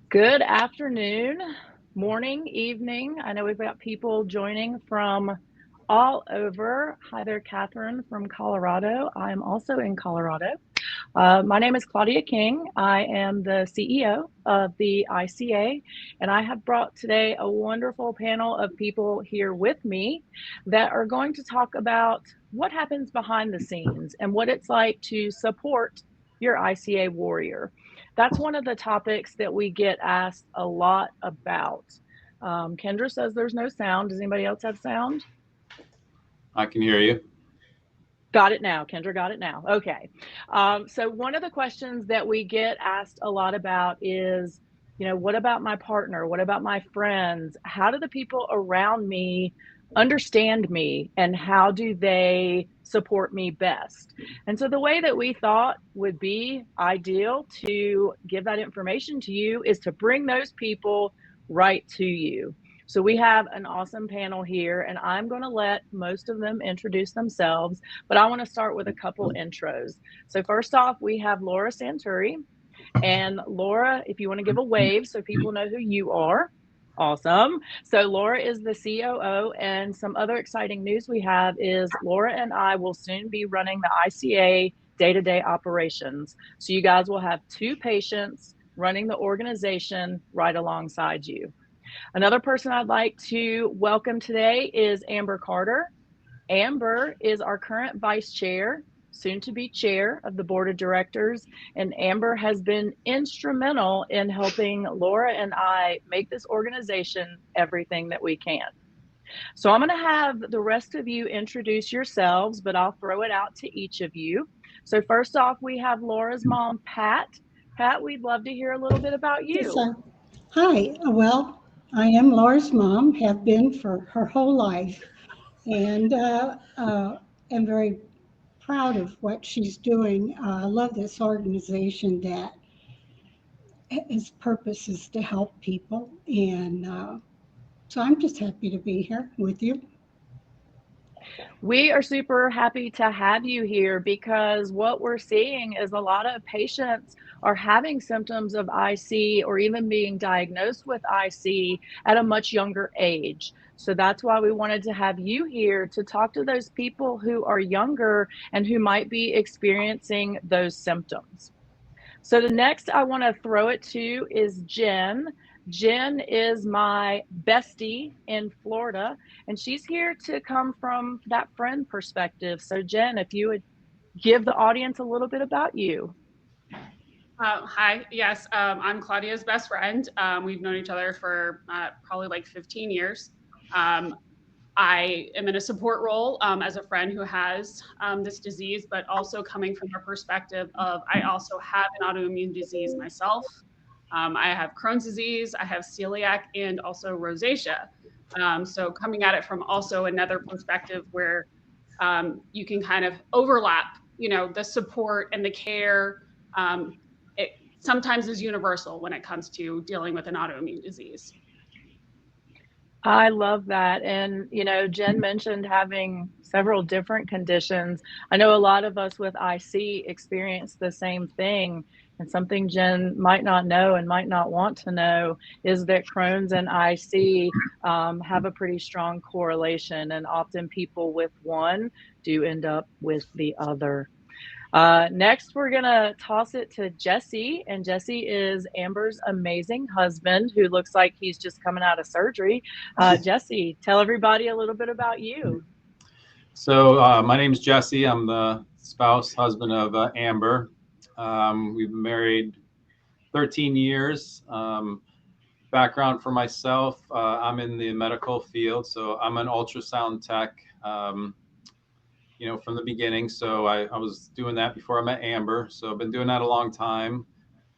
Good afternoon, morning, evening. I know we've got people joining from all over. Hi there, Catherine from Colorado. I'm also in Colorado. My name is Claudia King. I am the CEO of the ICA, and I have brought today a wonderful panel of people here with me that are going to talk about what happens behind the scenes and what it's like to support your ICA warrior. That's one of the topics that we get asked a lot about. Kendra says there's no sound. Does anybody else have sound? I can hear you. Got it now. Kendra got it now. Okay. So one of the questions that we get asked a lot about is, what about my partner? What about my friends? How do the people around me understand me and how do they support me best? And so the way that we thought would be ideal to give that information to you is to bring those people right to you. So we have an awesome panel here, and I'm going to let most of them introduce themselves, but I want to start with a couple intros. So first off, we have Laura Santuri. And Laura, if you want to give a wave so people know who you are. Awesome. So Laura is the COO, and some other exciting news we have is Laura and I will soon be running the ICA day-to-day operations. So you guys will have two patients running the organization right alongside you. Another person I'd like to welcome today is Amber Carter. Amber is our current vice chair, soon to be chair of the board of directors, and Amber has been instrumental in helping Laura and I make this organization everything that we can. So I'm going to have the rest of you introduce yourselves, but I'll throw it out to each of you. So first off, we have Laura's mom, Pat. Pat, we'd love to hear a little bit about Yes, you. hi. Well, I am Laura's mom, have been for her whole life, and am very proud of what she's doing. I love this organization that its purpose is to help people, and so I'm just happy to be here with you. We are super happy to have you here because what we're seeing is a lot of patients are having symptoms of IC or even being diagnosed with IC at a much younger age. So that's why we wanted to have you here to talk to those people who are younger and who might be experiencing those symptoms. So the next I want to throw it to is Jen. Jen is my bestie in Florida, and she's here to come from that friend perspective. So Jen, if you would give the audience a little bit about you. Hi, yes, I'm Claudia's best friend. We've known each other for probably like 15 years. Um, I am in a support role as a friend who has this disease, but also coming from a perspective of I also have an autoimmune disease myself. I have Crohn's disease, I have celiac, and also rosacea. So coming at it from also another perspective where you can kind of overlap, the support and the care. It sometimes is universal when it comes to dealing with an autoimmune disease. I love that. And, Jen mentioned having several different conditions. I know a lot of us with IC experience the same thing. And something Jen might not know and might not want to know is that Crohn's and IC have a pretty strong correlation. And often people with one do end up with the other. Next, we're going to toss it to Jesse. And Jesse is Amber's amazing husband who looks like he's just coming out of surgery. Jesse, tell everybody a little bit about you. So my name's Jesse. I'm the spouse, husband of Amber. We've been married 13 years. Background for myself, I'm in the medical field, so I'm an ultrasound tech. From the beginning. So I was doing that before I met Amber. So I've been doing that a long time.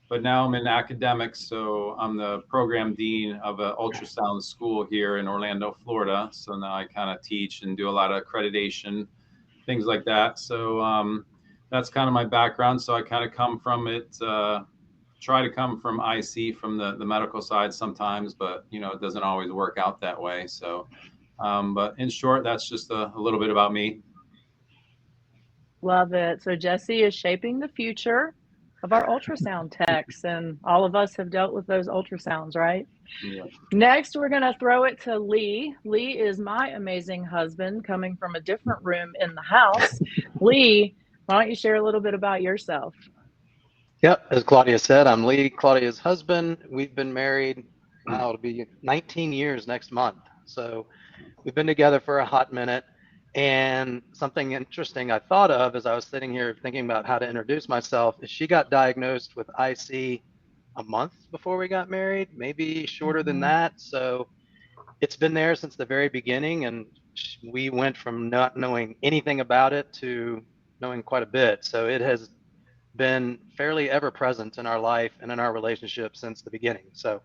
But now I'm in academics. So I'm the program dean of an ultrasound school here in Orlando, Florida. So now I kind of teach and do a lot of accreditation, things like that. So that's kind of my background. So I kind of come from it, try to come from IC, from the medical side sometimes, but, it doesn't always work out that way. So, but in short, that's just a little bit about me. Love it. So Jesse is shaping the future. of our ultrasound techs, and all of us have dealt with those ultrasounds, right? Yeah. Next, we're going to throw it to Lee. Lee is my amazing husband coming from a different room in the house. Lee, why don't you share a little bit about yourself? Yep, as Claudia said, I'm Lee, Claudia's husband. We've been married, wow, it'll be 19 years next month. So we've been together for a hot minute. And something interesting I thought of as I was sitting here thinking about how to introduce myself is she got diagnosed with IC a month before we got married, maybe shorter than that. So it's been there since the very beginning. And we went from not knowing anything about it to knowing quite a bit. So it has been fairly ever present in our life and in our relationship since the beginning. So,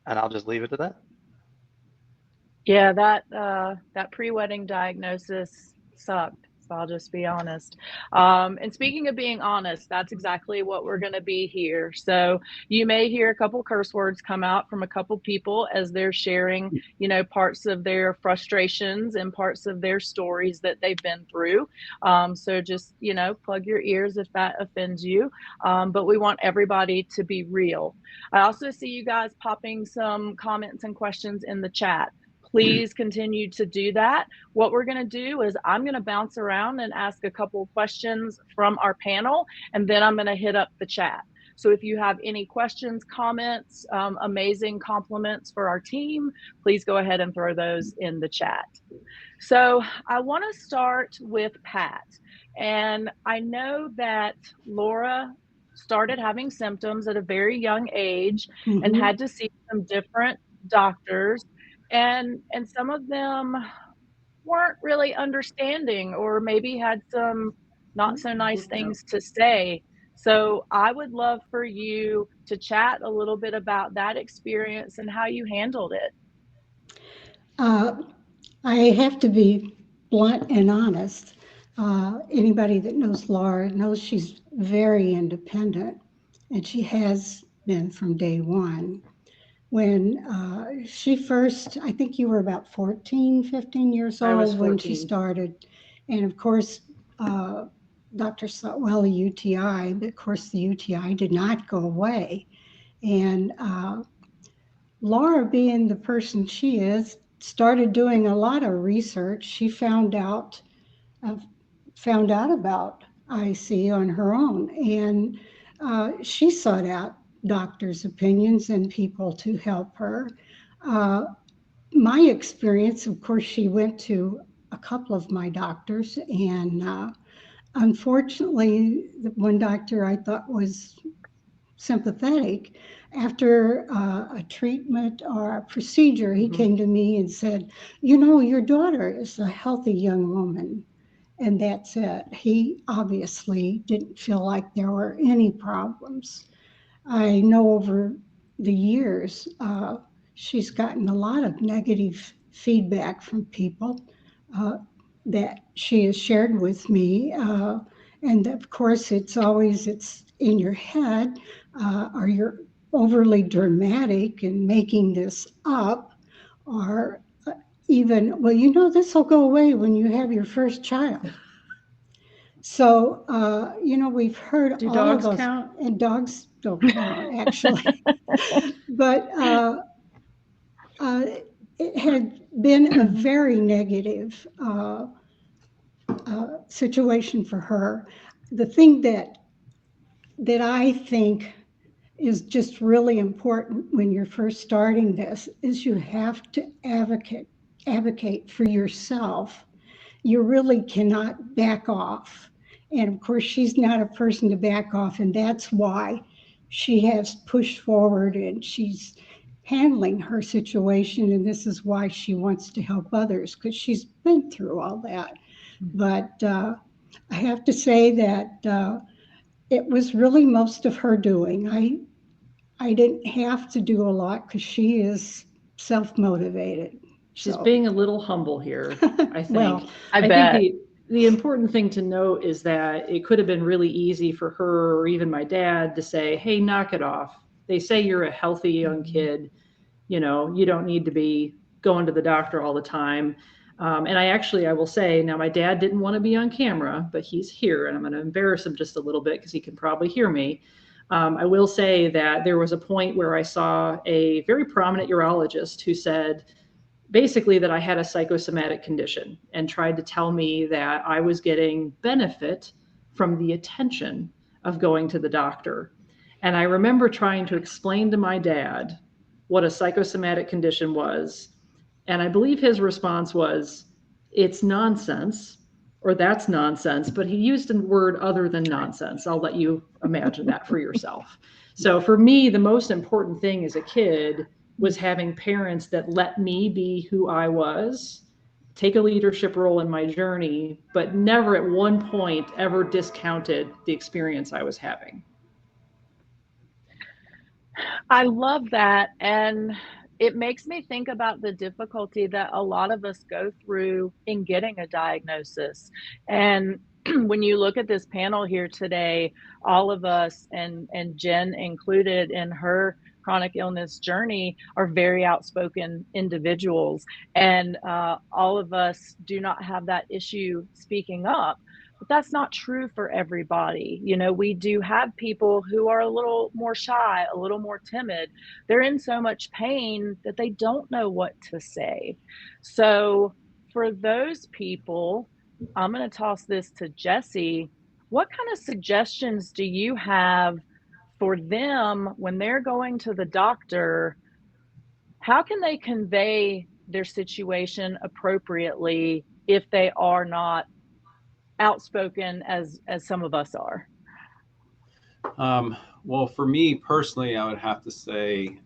and I'll just leave it to that. Yeah, that pre-wedding diagnosis sucked. So I'll just be honest. And speaking of being honest, that's exactly what we're going to be here. So you may hear a couple curse words come out from a couple people as they're sharing, parts of their frustrations and parts of their stories that they've been through. So just, plug your ears if that offends you. But we want everybody to be real. I also see you guys popping some comments and questions in the chat. Please continue to do that. What we're going to do is I'm going to bounce around and ask a couple of questions from our panel, and then I'm going to hit up the chat. So if you have any questions, comments, amazing compliments for our team, please go ahead and throw those in the chat. So I want to start with Pat. And I know that Laura started having symptoms at a very young age and had to see some different doctors. And some of them weren't really understanding or maybe had some not so nice things to say. So I would love for you to chat a little bit about that experience and how you handled it. I have to be blunt and honest. Anybody that knows Laura knows she's very independent, and she has been from day one. When she first, I think you were about 14, 15 years I was old when she 14. started. And of course, doctors thought, well, a UTI, but of course the UTI did not go away. And Laura, being the person she is, started doing a lot of research. She found out about IC on her own, and she sought out doctors' opinions and people to help her. My experience, of course, she went to a couple of my doctors, and unfortunately, the one doctor I thought was sympathetic. After a treatment or a procedure, he came to me and said, your daughter is a healthy young woman. And that's it. He obviously didn't feel like there were any problems. I know over the years, she's gotten a lot of negative feedback from people that she has shared with me. And of course, it's in your head, or you're overly dramatic and making this up, or even, well, this will go away when you have your first child. So, we've heard Do all dogs of those, count? and dogs don't count, actually. But it had been a very negative situation for her. The thing that I think is just really important when you're first starting this is you have to advocate for yourself. You really cannot back off. And of course, she's not a person to back off, and that's why she has pushed forward and she's handling her situation. And this is why she wants to help others, because she's been through all that. But I have to say that it was really most of her doing. I didn't have to do a lot because she is self-motivated. She's being a little humble here, I think. Well, I bet. think the important thing to note is that it could have been really easy for her or even my dad to say, hey, knock it off. They say you're a healthy young kid. You don't need to be going to the doctor all the time. And I will say, now my dad didn't want to be on camera, but he's here, and I'm going to embarrass him just a little bit because he can probably hear me. I will say that there was a point where I saw a very prominent urologist who said basically that I had a psychosomatic condition and tried to tell me that I was getting benefit from the attention of going to the doctor. And I remember trying to explain to my dad what a psychosomatic condition was. And I believe his response was, it's nonsense, or that's nonsense, but he used a word other than nonsense. I'll let you imagine that for yourself. So for me, the most important thing as a kid was having parents that let me be who I was, take a leadership role in my journey, but never at one point ever discounted the experience I was having. I love that. And it makes me think about the difficulty that a lot of us go through in getting a diagnosis. And when you look at this panel here today, all of us, and Jen included in her chronic illness journey, are very outspoken individuals. And all of us do not have that issue speaking up. But that's not true for everybody. You know, we do have people who are a little more shy, a little more timid. They're in so much pain that they don't know what to say. So for those people, I'm going to toss this to Jesse. What kind of suggestions do you have for them when they're going to the doctor? How can they convey their situation appropriately if they are not outspoken as some of us are? Well, for me personally, I would have to say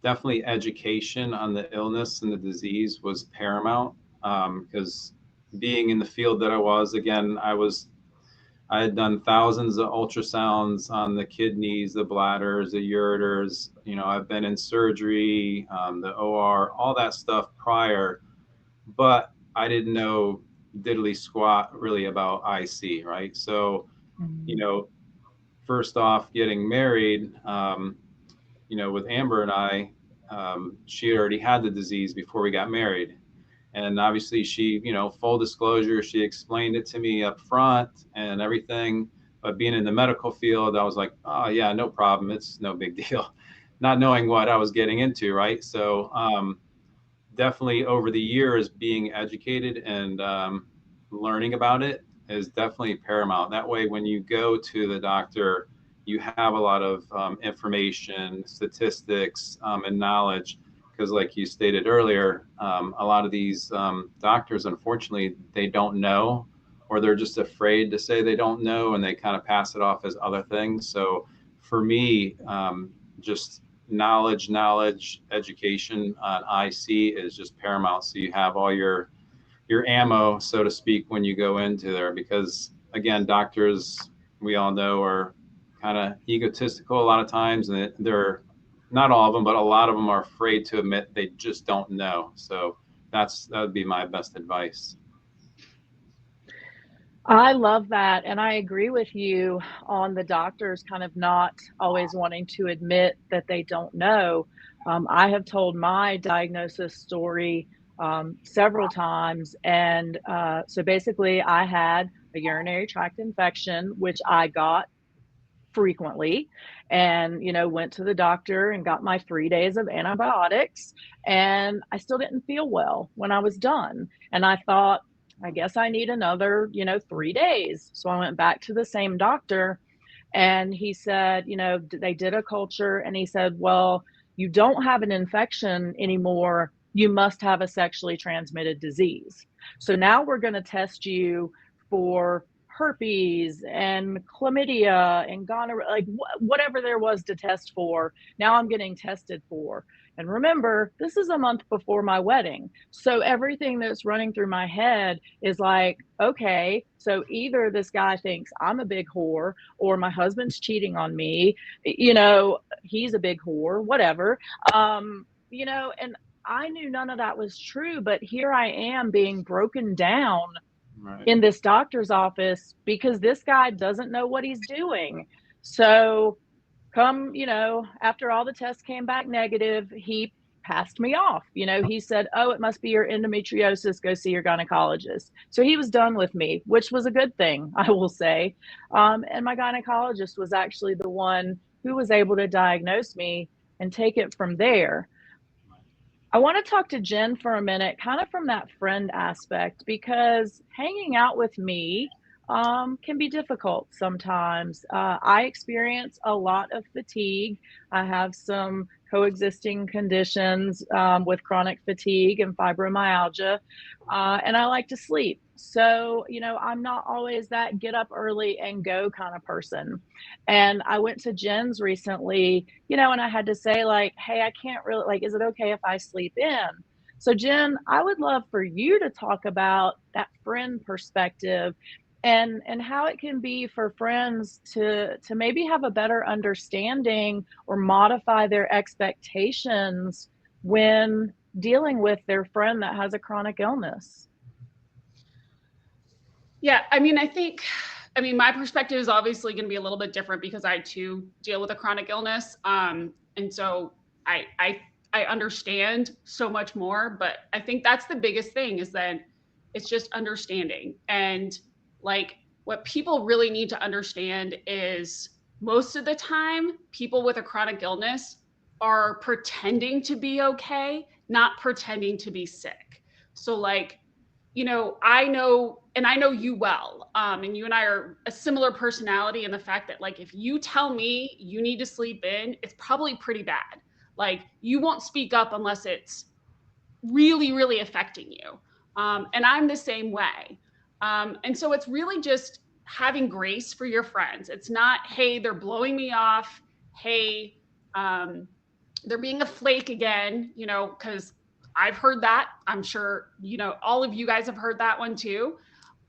definitely education on the illness and the disease was paramount, because being in the field that I was, again, I had done thousands of ultrasounds on the kidneys, the bladders, the ureters. You know, I've been in surgery, the OR, all that stuff prior, but I didn't know diddly squat really about IC, right? So, you know, first off, getting married, you know, with Amber and I, she had already had the disease before we got married. And obviously she, you know, full disclosure, she explained it to me up front and everything. But being in the medical field, I was like, oh yeah, no problem. It's no big deal. Not knowing what I was getting into, right? So definitely over the years, being educated and learning about it is definitely paramount. That way, when you go to the doctor, you have a lot of information, statistics, and knowledge. Because like you stated earlier, a lot of these doctors, unfortunately, they don't know, or they're just afraid to say they don't know, and they kind of pass it off as other things. So for me, just knowledge, education on IC is just paramount. So you have all your ammo, so to speak, when you go into there, because again, doctors, we all know, are kind of egotistical a lot of times, and they're not all of them, but a lot of them are afraid to admit they just don't know. So that would be my best advice. I love that. And I agree with you on the doctors kind of not always wanting to admit that they don't know. I have told my diagnosis story several times. And so basically, I had a urinary tract infection, which I got frequently, and you know, went to the doctor and got my 3 days of antibiotics, and I still didn't feel well when I was done. And I thought, I guess I need another, you know, 3 days. So I went back to the same doctor, and he said, you know, they did a culture, and he said, well, you don't have an infection anymore, you must have a sexually transmitted disease. So now we're going to test you for herpes and chlamydia and gonorrhea, like whatever there was to test for. Now I'm getting tested for. And remember, this is a month before my wedding. So everything that's running through my head is like, okay, so either this guy thinks I'm a big whore, or my husband's cheating on me, you know, he's a big whore, whatever. You know, and I knew none of that was true, but here I am being broken down in this doctor's office because this guy doesn't know what he's doing. So come, you know, after all the tests came back negative, he passed me off. He said, "Oh, it must be your endometriosis. Go see your gynecologist." So he was done with me, which was a good thing, I will say. And my gynecologist was actually the one who was able to diagnose me and take it from there. I want to talk to Jen for a minute, kind of from that friend aspect, because hanging out with me can be difficult sometimes. I experience a lot of fatigue. I have some coexisting conditions with chronic fatigue and fibromyalgia, and I like to sleep. So, I'm not always that get up early and go kind of person. And I went to Jen's recently, and I had to say, like, "Hey, I can't really, like, is it okay if I sleep in?" So, Jen, I would love for you to talk about that friend perspective and how it can be for friends to maybe have a better understanding or modify their expectations when dealing with their friend that has a chronic illness. Yeah, my perspective is obviously going to be a little bit different because I too deal with a chronic illness. And so I understand so much more, but I think that's the biggest thing is that it's just understanding. And like what people really need to understand is most of the time, people with a chronic illness are pretending to be okay, not pretending to be sick. So like, I know you well, and you and I are a similar personality in the fact that like if you tell me you need to sleep in, it's probably pretty bad. Like you won't speak up unless it's really, really affecting you. And I'm the same way. And so it's really just having grace for your friends. It's not, hey, they're blowing me off. Hey, they're being a flake again, because I've heard that. I'm sure, all of you guys have heard that one too.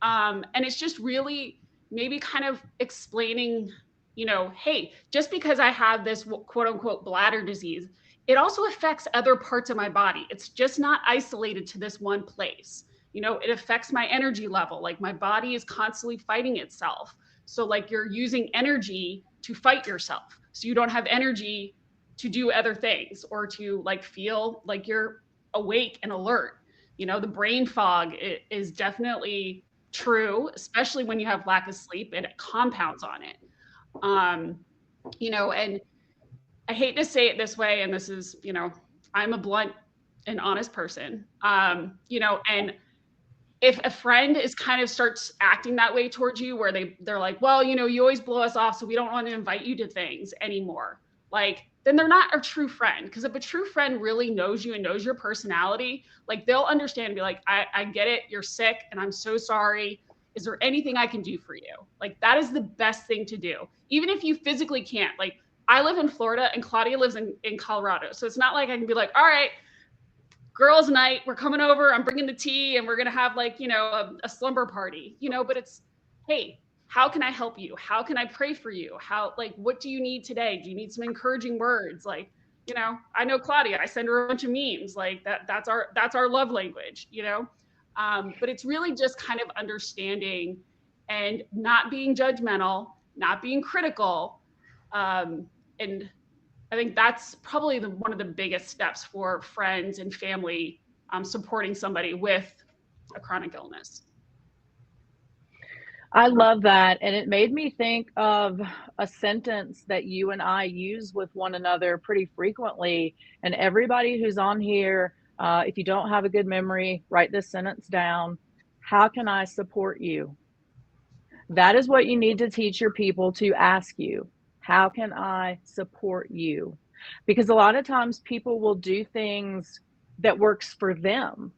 And it's just really maybe kind of explaining, hey, just because I have this quote unquote bladder disease, it also affects other parts of my body. It's just not isolated to this one place. It affects my energy level. Like my body is constantly fighting itself. So like you're using energy to fight yourself. So you don't have energy to do other things or to like feel like you're awake and alert. The brain fog is definitely true, especially when you have lack of sleep and it compounds on it. And I hate to say it this way, and this is, I'm a blunt and honest person. And if a friend is kind of starts acting that way towards you, where they're like, well, you always blow us off, so we don't want to invite you to things anymore. Like, then they're not a true friend. Because if a true friend really knows you and knows your personality, like they'll understand and be like, I get it, you're sick, and I'm so sorry. Is there anything I can do for you? Like that is the best thing to do. Even if you physically can't. Like I live in Florida and Claudia lives in Colorado. So it's not like I can be like, all right, girls' night, we're coming over, I'm bringing the tea and we're going to have like, a slumber party, but it's, hey, how can I help you? How can I pray for you? What do you need today? Do you need some encouraging words? Like, I know Claudia, I send her a bunch of memes like that's our love language, but it's really just kind of understanding and not being judgmental, not being critical. And I think that's probably one of the biggest steps for friends and family supporting somebody with a chronic illness. I love that. And it made me think of a sentence that you and I use with one another pretty frequently. And everybody who's on here, if you don't have a good memory, write this sentence down. How can I support you? That is what you need to teach your people to ask you. How can I support you? Because a lot of times people will do things that works for them.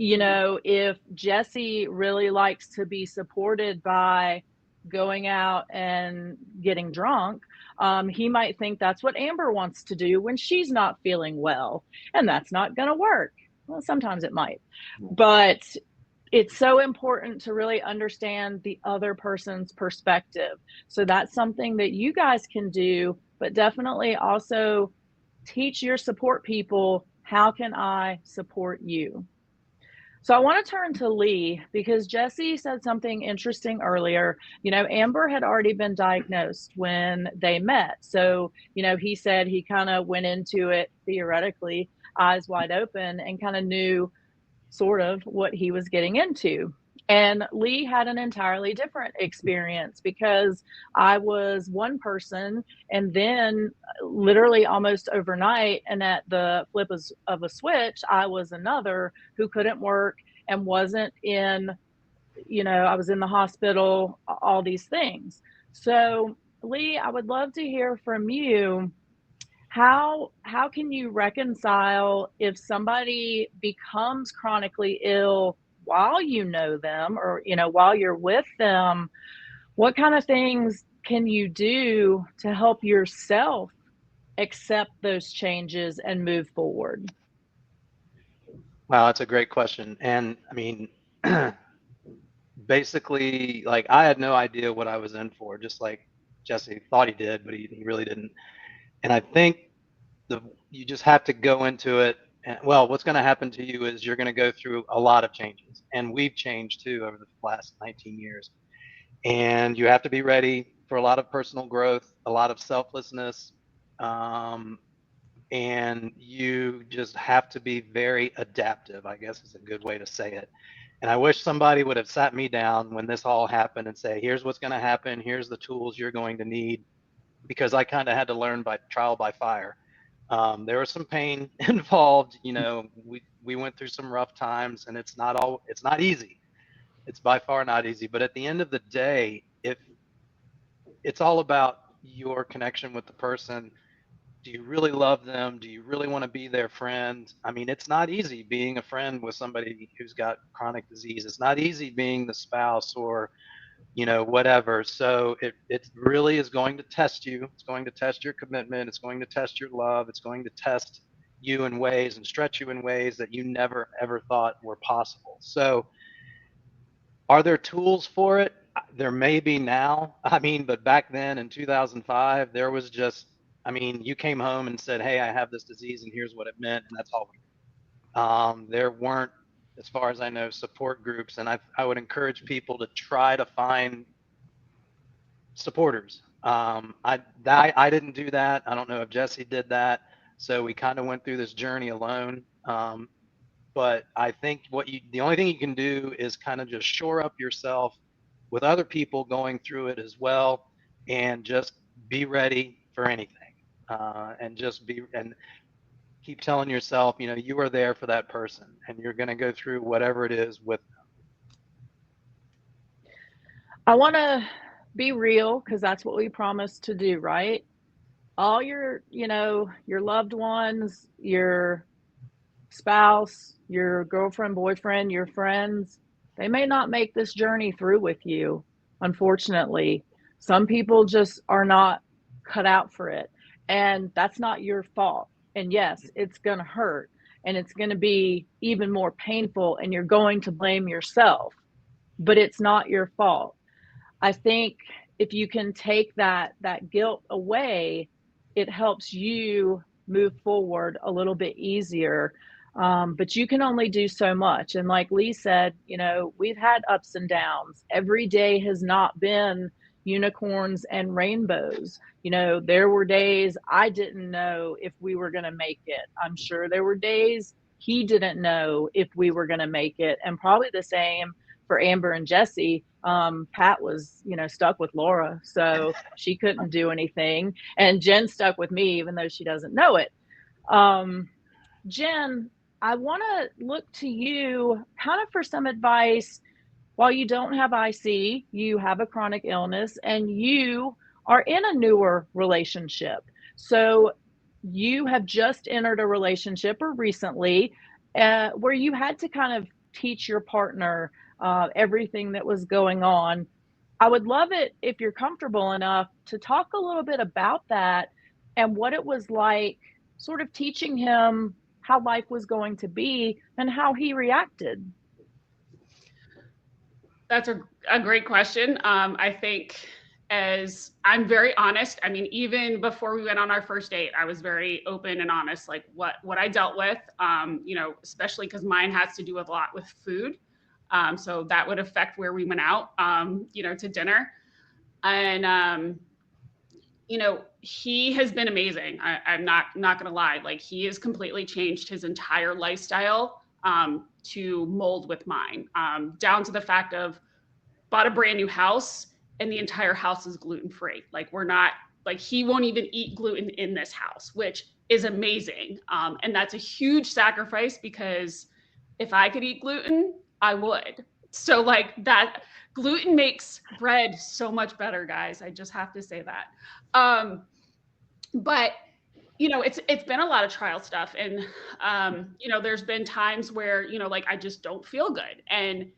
If Jesse really likes to be supported by going out and getting drunk, he might think that's what Amber wants to do when she's not feeling well, and that's not going to work. Well, sometimes it might, but it's so important to really understand the other person's perspective. So that's something that you guys can do, but definitely also teach your support people, how can I support you? So I want to turn to Lee because Jesse said something interesting earlier. Amber had already been diagnosed when they met. So, he said he kind of went into it theoretically eyes wide open and kind of knew sort of what he was getting into. And Lee had an entirely different experience because I was one person, and then literally almost overnight, and at the flip of a switch, I was another who couldn't work and wasn't in, I was in the hospital, all these things. So, Lee, I would love to hear from you. How can you reconcile if somebody becomes chronically ill while you know them, or while you're with them? What kind of things can you do to help yourself accept those changes and move forward? Wow, that's a great question. And I mean, basically, like I had no idea what I was in for, just like Jesse thought he did, but he really didn't. And I think you just have to go into it. And, well, what's going to happen to you is you're going to go through a lot of changes, and we've changed too over the last 19 years. And you have to be ready for a lot of personal growth, a lot of selflessness, um, and you just have to be very adaptive, I guess is a good way to say it. And I wish somebody would have sat me down when this all happened and say, here's what's going to happen, here's the tools you're going to need, because I kind of had to learn by trial by fire. There was some pain involved. We went through some rough times, and it's not easy. It's by far not easy. But at the end of the day, if it's all about your connection with the person, do you really love them? Do you really want to be their friend? I mean, it's not easy being a friend with somebody who's got chronic disease. It's not easy being the spouse or whatever. So it really is going to test you. It's going to test your commitment. It's going to test your love. It's going to test you in ways and stretch you in ways that you never ever thought were possible. So are there tools for it? There may be now. I mean, but back then in 2005, there was just, I mean, you came home and said, hey, I have this disease and here's what it meant. And that's all we knew. There weren't, as far as I know, support groups. And I would encourage people to try to find supporters. I didn't do that. I don't know if Jesse did that. So we kind of went through this journey alone. But I think the only thing you can do is kind of just shore up yourself with other people going through it as well, and just be ready for anything. And keep telling yourself, you are there for that person, and you're going to go through whatever it is with them. I want to be real because that's what we promised to do, right? All your loved ones, your spouse, your girlfriend, boyfriend, your friends, they may not make this journey through with you, unfortunately. Some people just are not cut out for it, and that's not your fault. And yes, it's going to hurt, and it's going to be even more painful, and you're going to blame yourself, but it's not your fault. I think if you can take that guilt away, it helps you move forward a little bit easier. But you can only do so much. And like Lee said, we've had ups and downs. Every day has not been unicorns and rainbows. There were days I didn't know if we were going to make it. I'm sure there were days he didn't know if we were going to make it. And probably the same for Amber and Jesse. Pat was, stuck with Laura, so she couldn't do anything. And Jen stuck with me, even though she doesn't know it. Jen, I want to look to you kind of for some advice. While you don't have IC, you have a chronic illness, and you are in a newer relationship. So you have just entered a relationship, or recently, where you had to kind of teach your partner everything that was going on. I would love it if you're comfortable enough to talk a little bit about that and what it was like sort of teaching him how life was going to be and how he reacted. That's a great question. I think, as I'm very honest, I mean, even before we went on our first date, I was very open and honest, like what I dealt with, especially because mine has to do a lot with food. So that would affect where we went out, to dinner. And he has been amazing. I'm not going to lie. Like, he has completely changed his entire lifestyle to mold with mine, down to the fact of bought a brand new house and the entire house is gluten free. Like, we're not, like, he won't even eat gluten in this house, which is amazing. And that's a huge sacrifice, because if I could eat gluten, I would. So, like, that gluten makes bread so much better, guys. I just have to say that. But it's been a lot of trial stuff, and there's been times where like, I just don't feel good, and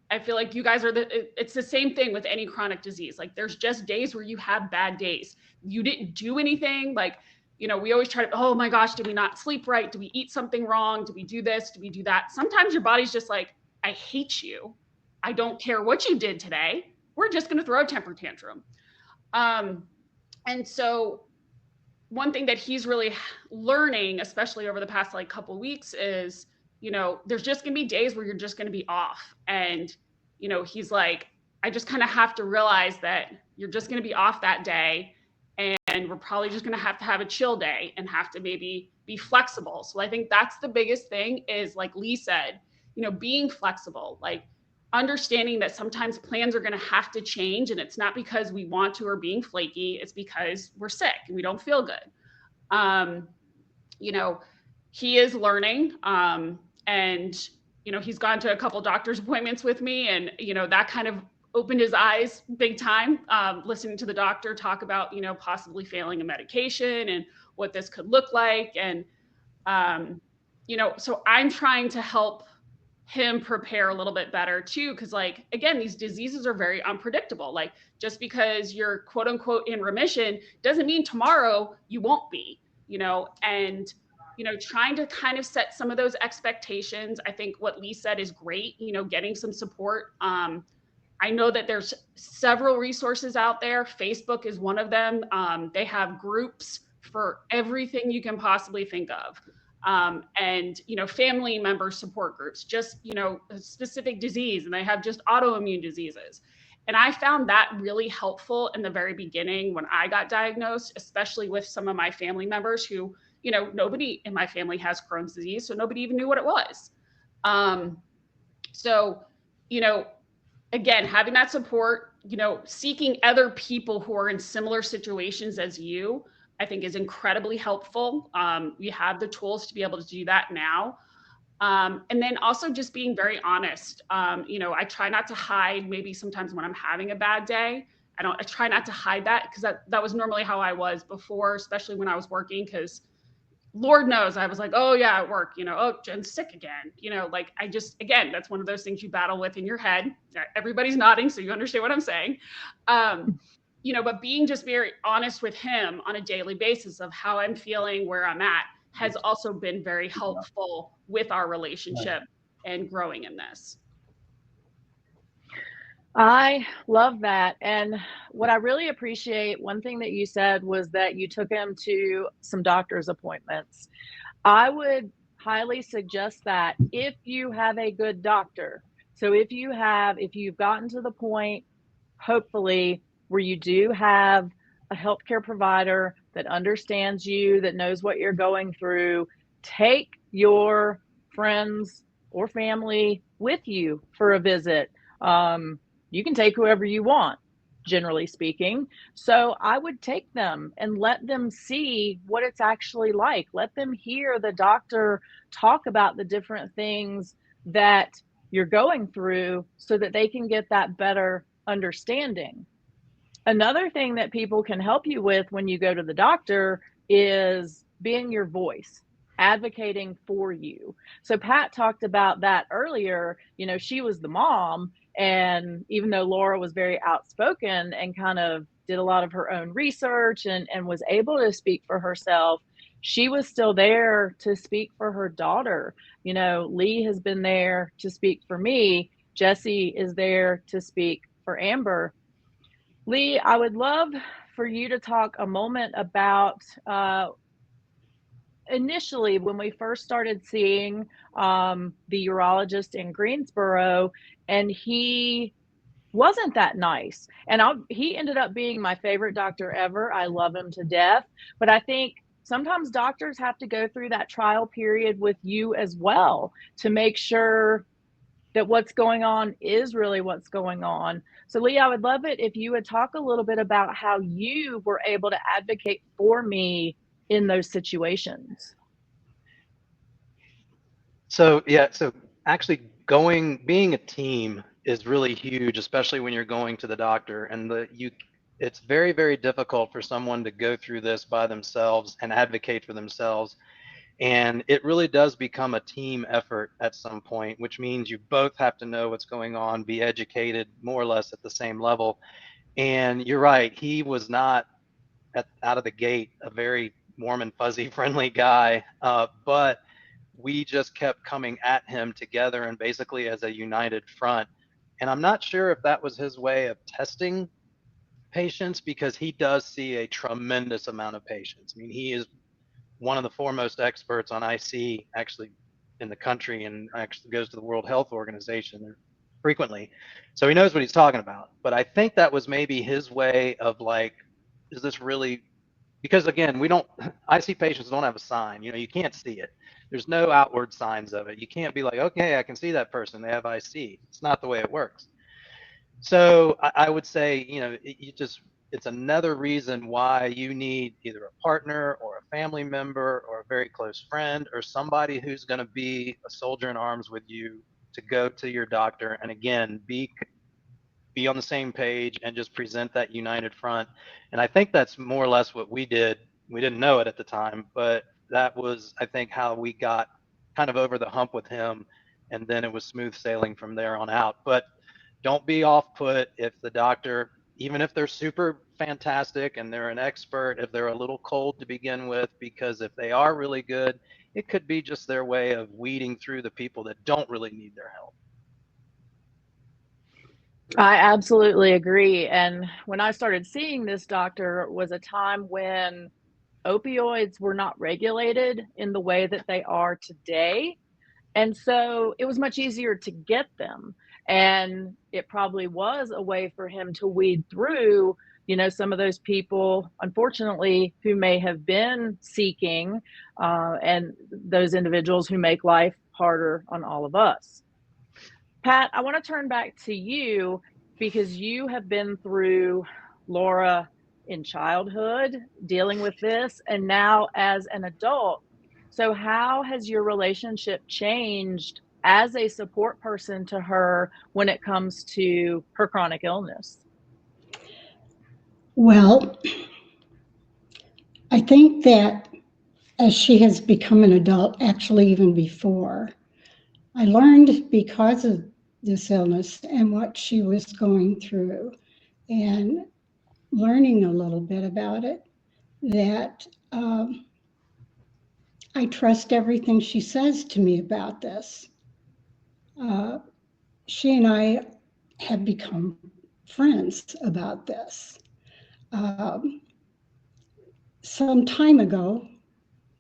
I feel like you guys are it's the same thing with any chronic disease. Like, there's just days where you have bad days. You didn't do anything. Like, we always try to, oh my gosh, did we not sleep right? Did we eat something wrong? Did we do this? Did we do that? Sometimes your body's just like, I hate you. I don't care what you did today. We're just going to throw a temper tantrum. And so one thing that he's really learning, especially over the past like couple weeks, is, there's just going to be days where you're just going to be off. And, he's like, I just kind of have to realize that you're just going to be off that day. And we're probably just going to have a chill day and have to maybe be flexible. So I think that's the biggest thing, is like Lee said, being flexible, like understanding that sometimes plans are going to have to change, and it's not because we want to or being flaky, it's because we're sick and we don't feel good. He is learning, and he's gone to a couple doctor's appointments with me, and that kind of opened his eyes big time, listening to the doctor talk about possibly failing a medication and what this could look like. And so I'm trying to help him prepare a little bit better too, because, like, again, these diseases are very unpredictable. Like, just because you're quote unquote in remission doesn't mean tomorrow you won't be, and trying to kind of set some of those expectations. I think what Lee said is great, getting some support. I know that there's several resources out there. Facebook is one of them. They have groups for everything you can possibly think of. And family member support groups, just a specific disease, and they have just autoimmune diseases. And I found that really helpful in the very beginning when I got diagnosed, especially with some of my family members who, nobody in my family has Crohn's disease, so nobody even knew what it was. So again, having that support, seeking other people who are in similar situations as you, I think is incredibly helpful. We have the tools to be able to do that now. And then also just being very honest. I try not to hide, maybe sometimes when I'm having a bad day. I try not to hide that, because that was normally how I was before, especially when I was working, because Lord knows I was like, oh yeah, at work, oh, Jen's sick again. Like, again, that's one of those things you battle with in your head. Everybody's nodding, so you understand what I'm saying. But being just very honest with him on a daily basis of how I'm feeling, where I'm at, has also been very helpful with our relationship and growing in this. I love that. And what I really appreciate, one thing that you said was that you took him to some doctor's appointments. I would highly suggest that if you have a good doctor. So if you've gotten to the point, hopefully, where you do have a healthcare provider that understands you, that knows what you're going through, take your friends or family with you for a visit. You can take whoever you want, generally speaking. So I would take them and let them see what it's actually like. Let them hear the doctor talk about the different things that you're going through, so that they can get that better understanding. Another thing that people can help you with when you go to the doctor is being your voice, advocating for you. So Pat talked about that earlier. She was the mom, and even though Laura was very outspoken and kind of did a lot of her own research and was able to speak for herself, she was still there to speak for her daughter. Lee has been there to speak for me. Jesse is there to speak for Amber. Lee, I would love for you to talk a moment about initially when we first started seeing the urologist in Greensboro, and he wasn't that nice. And he ended up being my favorite doctor ever. I love him to death. But I think sometimes doctors have to go through that trial period with you as well to make sure that what's going on is really what's going on. So, Lee, I would love it if you would talk a little bit about how you were able to advocate for me in those situations. So yeah, so actually being a team is really huge, especially when you're going to the doctor, and it's very, very difficult for someone to go through this by themselves and advocate for themselves. And it really does become a team effort at some point, which means you both have to know what's going on, be educated more or less at the same level. And you're right, he was not out of the gate a very warm and fuzzy friendly guy, but we just kept coming at him together and basically as a united front. And I'm not sure if that was his way of testing patients, because he does see a tremendous amount of patients. I mean, he is one of the foremost experts on IC actually in the country, and actually goes to the World Health Organization frequently. So he knows what he's talking about. But I think that was maybe his way of like, is this really, because again, we don't, IC patients don't have a sign, you know, you can't see it. There's no outward signs of it. You can't be like, okay, I can see that person, they have IC. It's not the way it works. So I would say, you know, it's another reason why you need either a partner or a family member or a very close friend or somebody who's going to be a soldier in arms with you to go to your doctor and again be on the same page and just present that united front. And I think that's more or less what we did. We didn't know it at the time, but that was, I think, how we got kind of over the hump with him. And then it was smooth sailing from there on out. But don't be off put if the doctor, even if they're super fantastic and they're an expert, if they're a little cold to begin with, because if they are really good, it could be just their way of weeding through the people that don't really need their help. I absolutely agree. And when I started seeing this doctor was a time when opioids were not regulated in the way that they are today. And so it was much easier to get them. And it probably was a way for him to weed through, some of those people, unfortunately, who may have been seeking, and those individuals who make life harder on all of us. Pat, I want to turn back to you because you have been through Laura in childhood dealing with this and now as an adult. So, how has your relationship changed as a support person to her when it comes to her chronic illness? Well, I think that as she has become an adult, actually even before, I learned because of this illness and what she was going through and learning a little bit about it, that I trust everything she says to me about this. She and I have become friends about this. Some time ago,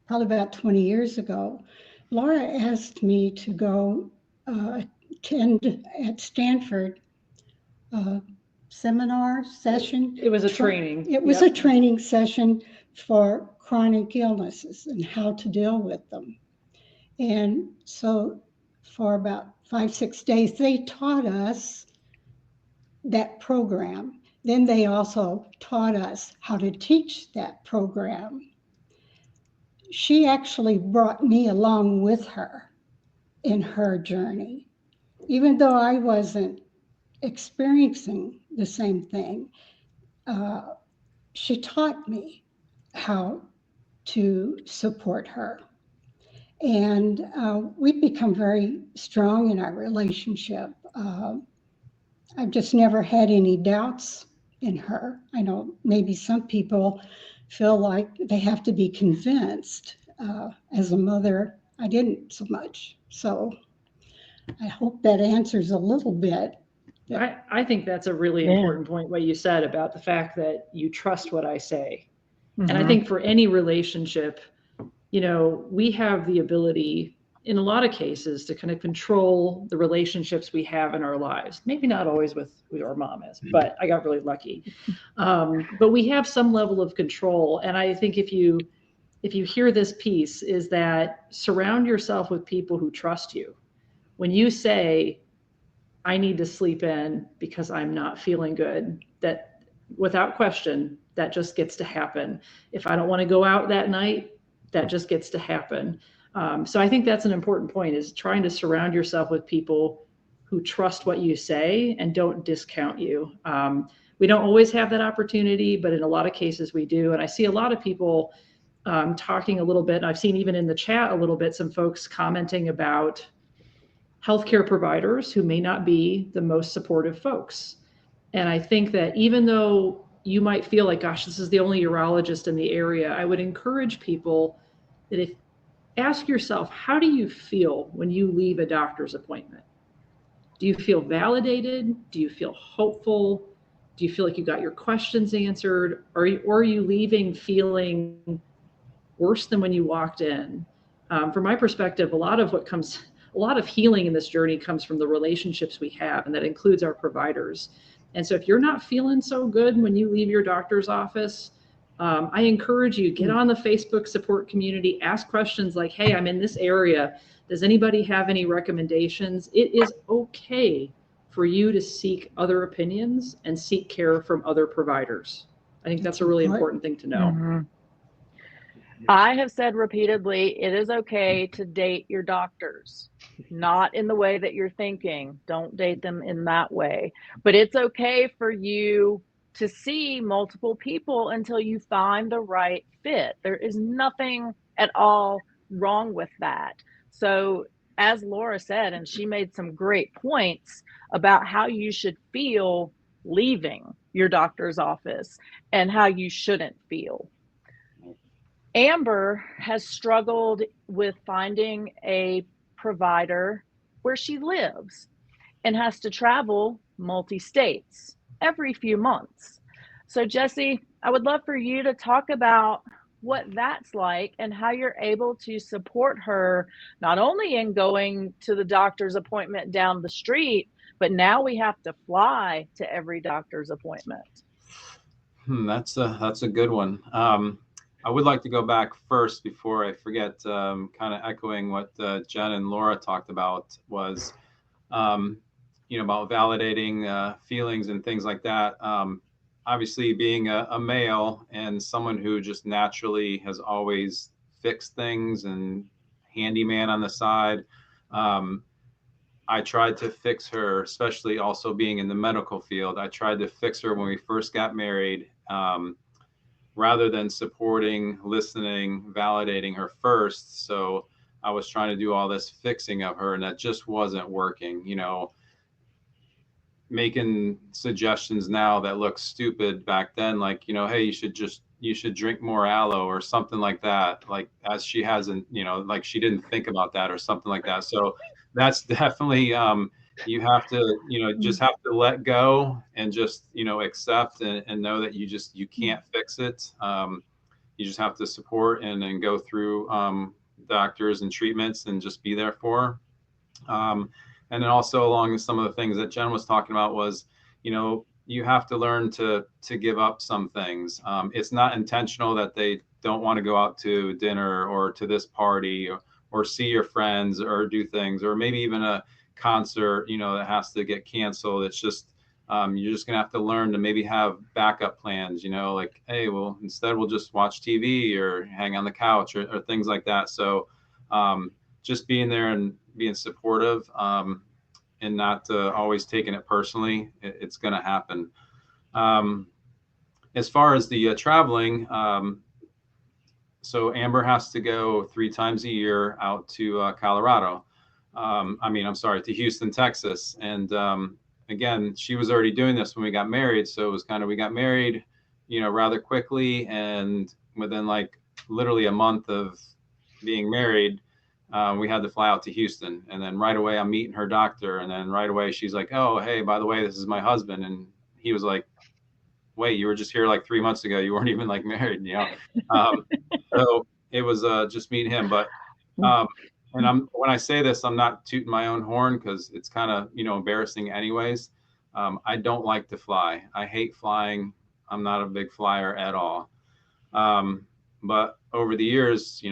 probably about 20 years ago, Laura asked me to go attend at Stanford seminar session. It was a training. It was a training session for chronic illnesses and how to deal with them. And so for about 5-6 days, they taught us that program. Then they also taught us how to teach that program. She actually brought me along with her in her journey. Even though I wasn't experiencing the same thing, she taught me how to support her. And we've become very strong in our relationship. I've just never had any doubts in her. I know maybe some people feel like they have to be convinced. As a mother, I didn't so much. So I hope that answers a little bit. I think that's a really important point, what you said about the fact that you trust what I say. Mm-hmm. And I think for any relationship, we have the ability, in a lot of cases, to kind of control the relationships we have in our lives. Maybe not always with who our mom is, but I got really lucky. But we have some level of control. And I think if you hear this piece, is that surround yourself with people who trust you. When you say, I need to sleep in because I'm not feeling good, that without question, that just gets to happen. If I don't want to go out that night, that just gets to happen. So I think that's an important point, is trying to surround yourself with people who trust what you say and don't discount you. We don't always have that opportunity, but in a lot of cases we do. And I see a lot of people talking a little bit, and I've seen even in the chat a little bit, some folks commenting about healthcare providers who may not be the most supportive folks. And I think that even though you might feel like, gosh, this is the only urologist in the area, I would encourage people that ask yourself, how do you feel when you leave a doctor's appointment? Do you feel validated? Do you feel hopeful? Do you feel like you got your questions answered? Or are you leaving feeling worse than when you walked in? From my perspective, a lot of healing in this journey comes from the relationships we have, and that includes our providers. And so if you're not feeling so good when you leave your doctor's office, I encourage you, get on the Facebook support community, ask questions like, hey, I'm in this area. Does anybody have any recommendations? It is okay for you to seek other opinions and seek care from other providers. I think that's a really important thing to know. Mm-hmm. I have said repeatedly, it is okay to date your doctors, not in the way that you're thinking. Don't date them in that way. But it's okay for you to see multiple people until you find the right fit. There is nothing at all wrong with that. So, as Laura said, and she made some great points about how you should feel leaving your doctor's office and how you shouldn't feel. Amber has struggled with finding a provider where she lives and has to travel multi-states every few months. So Jesse, I would love for you to talk about what that's like and how you're able to support her, not only in going to the doctor's appointment down the street, but now we have to fly to every doctor's appointment. That's a good one. I would like to go back first before I forget, kind of echoing what Jen and Laura talked about was, about validating feelings and things like that. Obviously, being a male and someone who just naturally has always fixed things and handyman on the side, I tried to fix her, especially also being in the medical field. I tried to fix her when we first got married. Rather than supporting, listening, validating her first. So I was trying to do all this fixing of her, and that just wasn't working, making suggestions now that look stupid back then, like, hey, you should drink more aloe or something like that. Like, as she hasn't, like she didn't think about that or something like that. So that's definitely, you have to, just have to let go and just, accept and know that you can't fix it. You just have to support and then go through doctors and treatments and just be there for her. And then also along with some of the things that Jen was talking about was, you have to learn to give up some things. It's not intentional that they don't want to go out to dinner or to this party or see your friends or do things, or maybe even a concert, that has to get canceled. It's just, you're just gonna have to learn to maybe have backup plans, like, hey, well, instead we'll just watch TV or hang on the couch or things like that. So just being there and being supportive and not always taking it personally, it's gonna happen. As far as the traveling, so Amber has to go 3 times a year out to Colorado. To Houston, Texas. And again, she was already doing this when we got married. So it was we got married, rather quickly. And within literally a month of being married, we had to fly out to Houston. And then right away, I'm meeting her doctor. And then right away, she's like, oh, hey, by the way, this is my husband. And he was like, wait, you were just here 3 months ago. You weren't even married, So it was just meeting him. But and when I say this, I'm not tooting my own horn because it's kind of, embarrassing anyways. I don't like to fly. I hate flying. I'm not a big flyer at all. But over the years,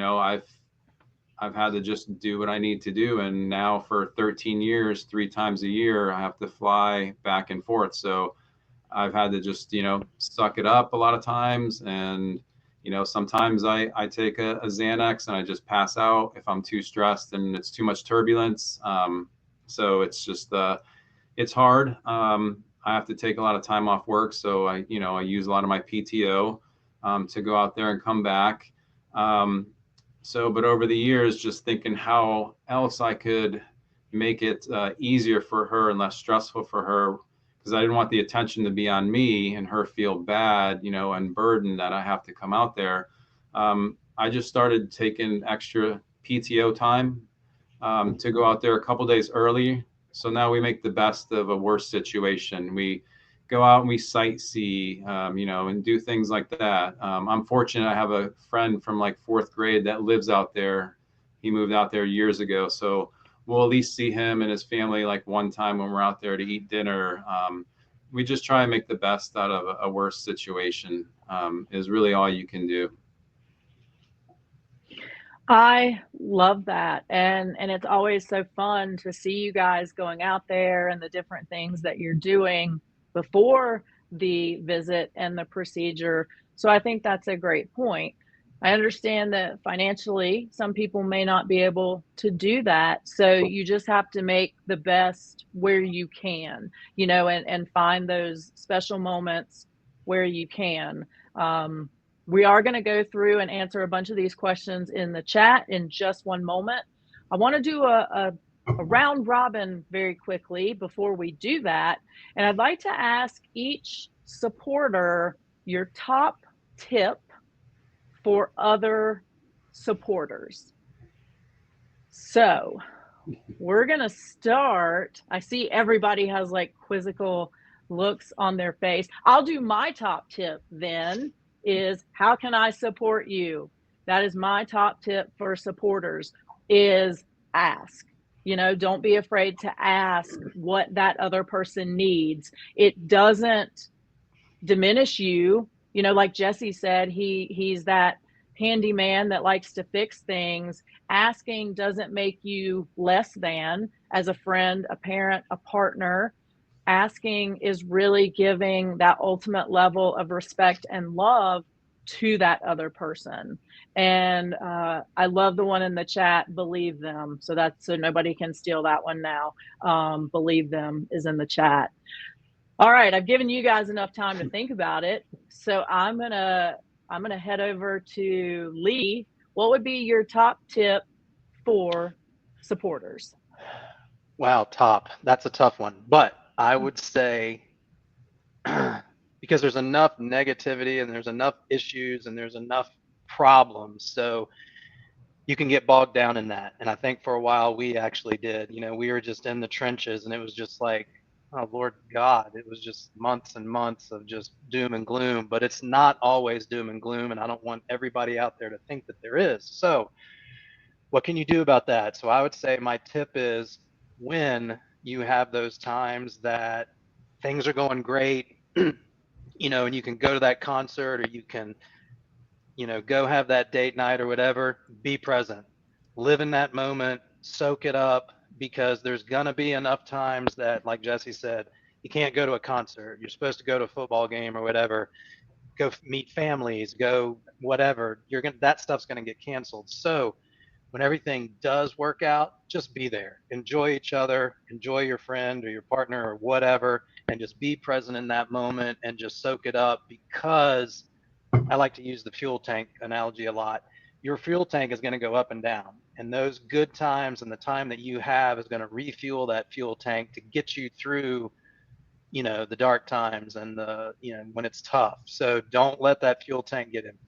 I've had to just do what I need to do. And now for 13 years, 3 times a year, I have to fly back and forth. So I've had to just, suck it up a lot of times. And, sometimes I take a Xanax and I just pass out if I'm too stressed and it's too much turbulence. So it's just, it's hard. I have to take a lot of time off work. So I use a lot of my PTO to go out there and come back. But over the years, just thinking how else I could make it easier for her and less stressful for her, because I didn't want the attention to be on me and her feel bad, and burdened that I have to come out there. I just started taking extra PTO time to go out there a couple days early. So now we make the best of a worse situation. We go out and we sightsee, and do things like that. I'm fortunate I have a friend from like 4th grade that lives out there. He moved out there years ago. So we'll at least see him and his family like one time when we're out there to eat dinner. We just try and make the best out of a worse situation, is really all you can do. I love that. And it's always so fun to see you guys going out there and the different things that you're doing before the visit and the procedure. So I think that's a great point. I understand that financially, some people may not be able to do that. So you just have to make the best where you can, and find those special moments where you can. We are going to go through and answer a bunch of these questions in the chat in just one moment. I want to do a round robin very quickly before we do that. And I'd like to ask each supporter your top tip for other supporters. So we're going to start. I see everybody has like quizzical looks on their face. I'll do my top tip then. Is how can I support you? That is my top tip for supporters, is ask. Don't be afraid to ask what that other person needs. It doesn't diminish you. Like Jesse said, he's that handyman that likes to fix things. Asking doesn't make you less than as a friend, a parent, a partner. Asking is really giving that ultimate level of respect and love to that other person. And I love the one in the chat, believe them. So nobody can steal that one now. Believe them is in the chat. All right, I've given you guys enough time to think about it. So I'm gonna head over to Lee. What would be your top tip for supporters? Wow, top. That's a tough one. But I would say, because there's enough negativity and there's enough issues and there's enough problems, so you can get bogged down in that. And I think for a while we actually did. We were just in the trenches and it was just like, oh, Lord God, it was just months and months of just doom and gloom. But it's not always doom and gloom. And I don't want everybody out there to think that there is. So what can you do about that? So I would say my tip is, when you have those times that things are going great, and you can go to that concert, or you can, go have that date night or whatever, be present, live in that moment, soak it up, because there's going to be enough times that, like Jesse said, you can't go to a concert. You're supposed to go to a football game or whatever, go meet families, go whatever. That stuff's going to get canceled. So when everything does work out, just be there. Enjoy each other, enjoy your friend or your partner or whatever, and just be present in that moment and just soak it up, because I like to use the fuel tank analogy a lot. Your fuel tank is going to go up and down, and those good times and the time that you have is going to refuel that fuel tank to get you through, the dark times and when it's tough. So don't let that fuel tank get empty.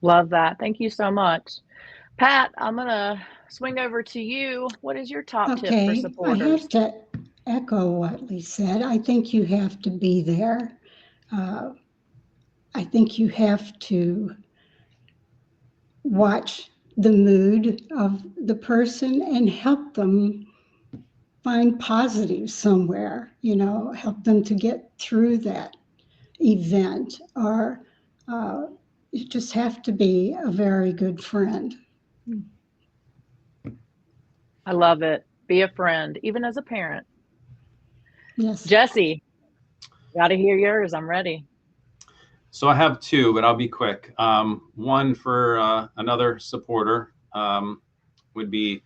Love that. Thank you so much. Pat, I'm going to swing over to you. What is your top tip for Okay, I supporters? have to echo what Lee said. I think you have to be there. I think you have to watch the mood of the person and help them find positive somewhere, help them to get through that event. Or you just have to be a very good friend. I love it. Be a friend, even as a parent. Yes. Jesse, got to hear yours. I'm ready. So I have two, but I'll be quick. One for another supporter would be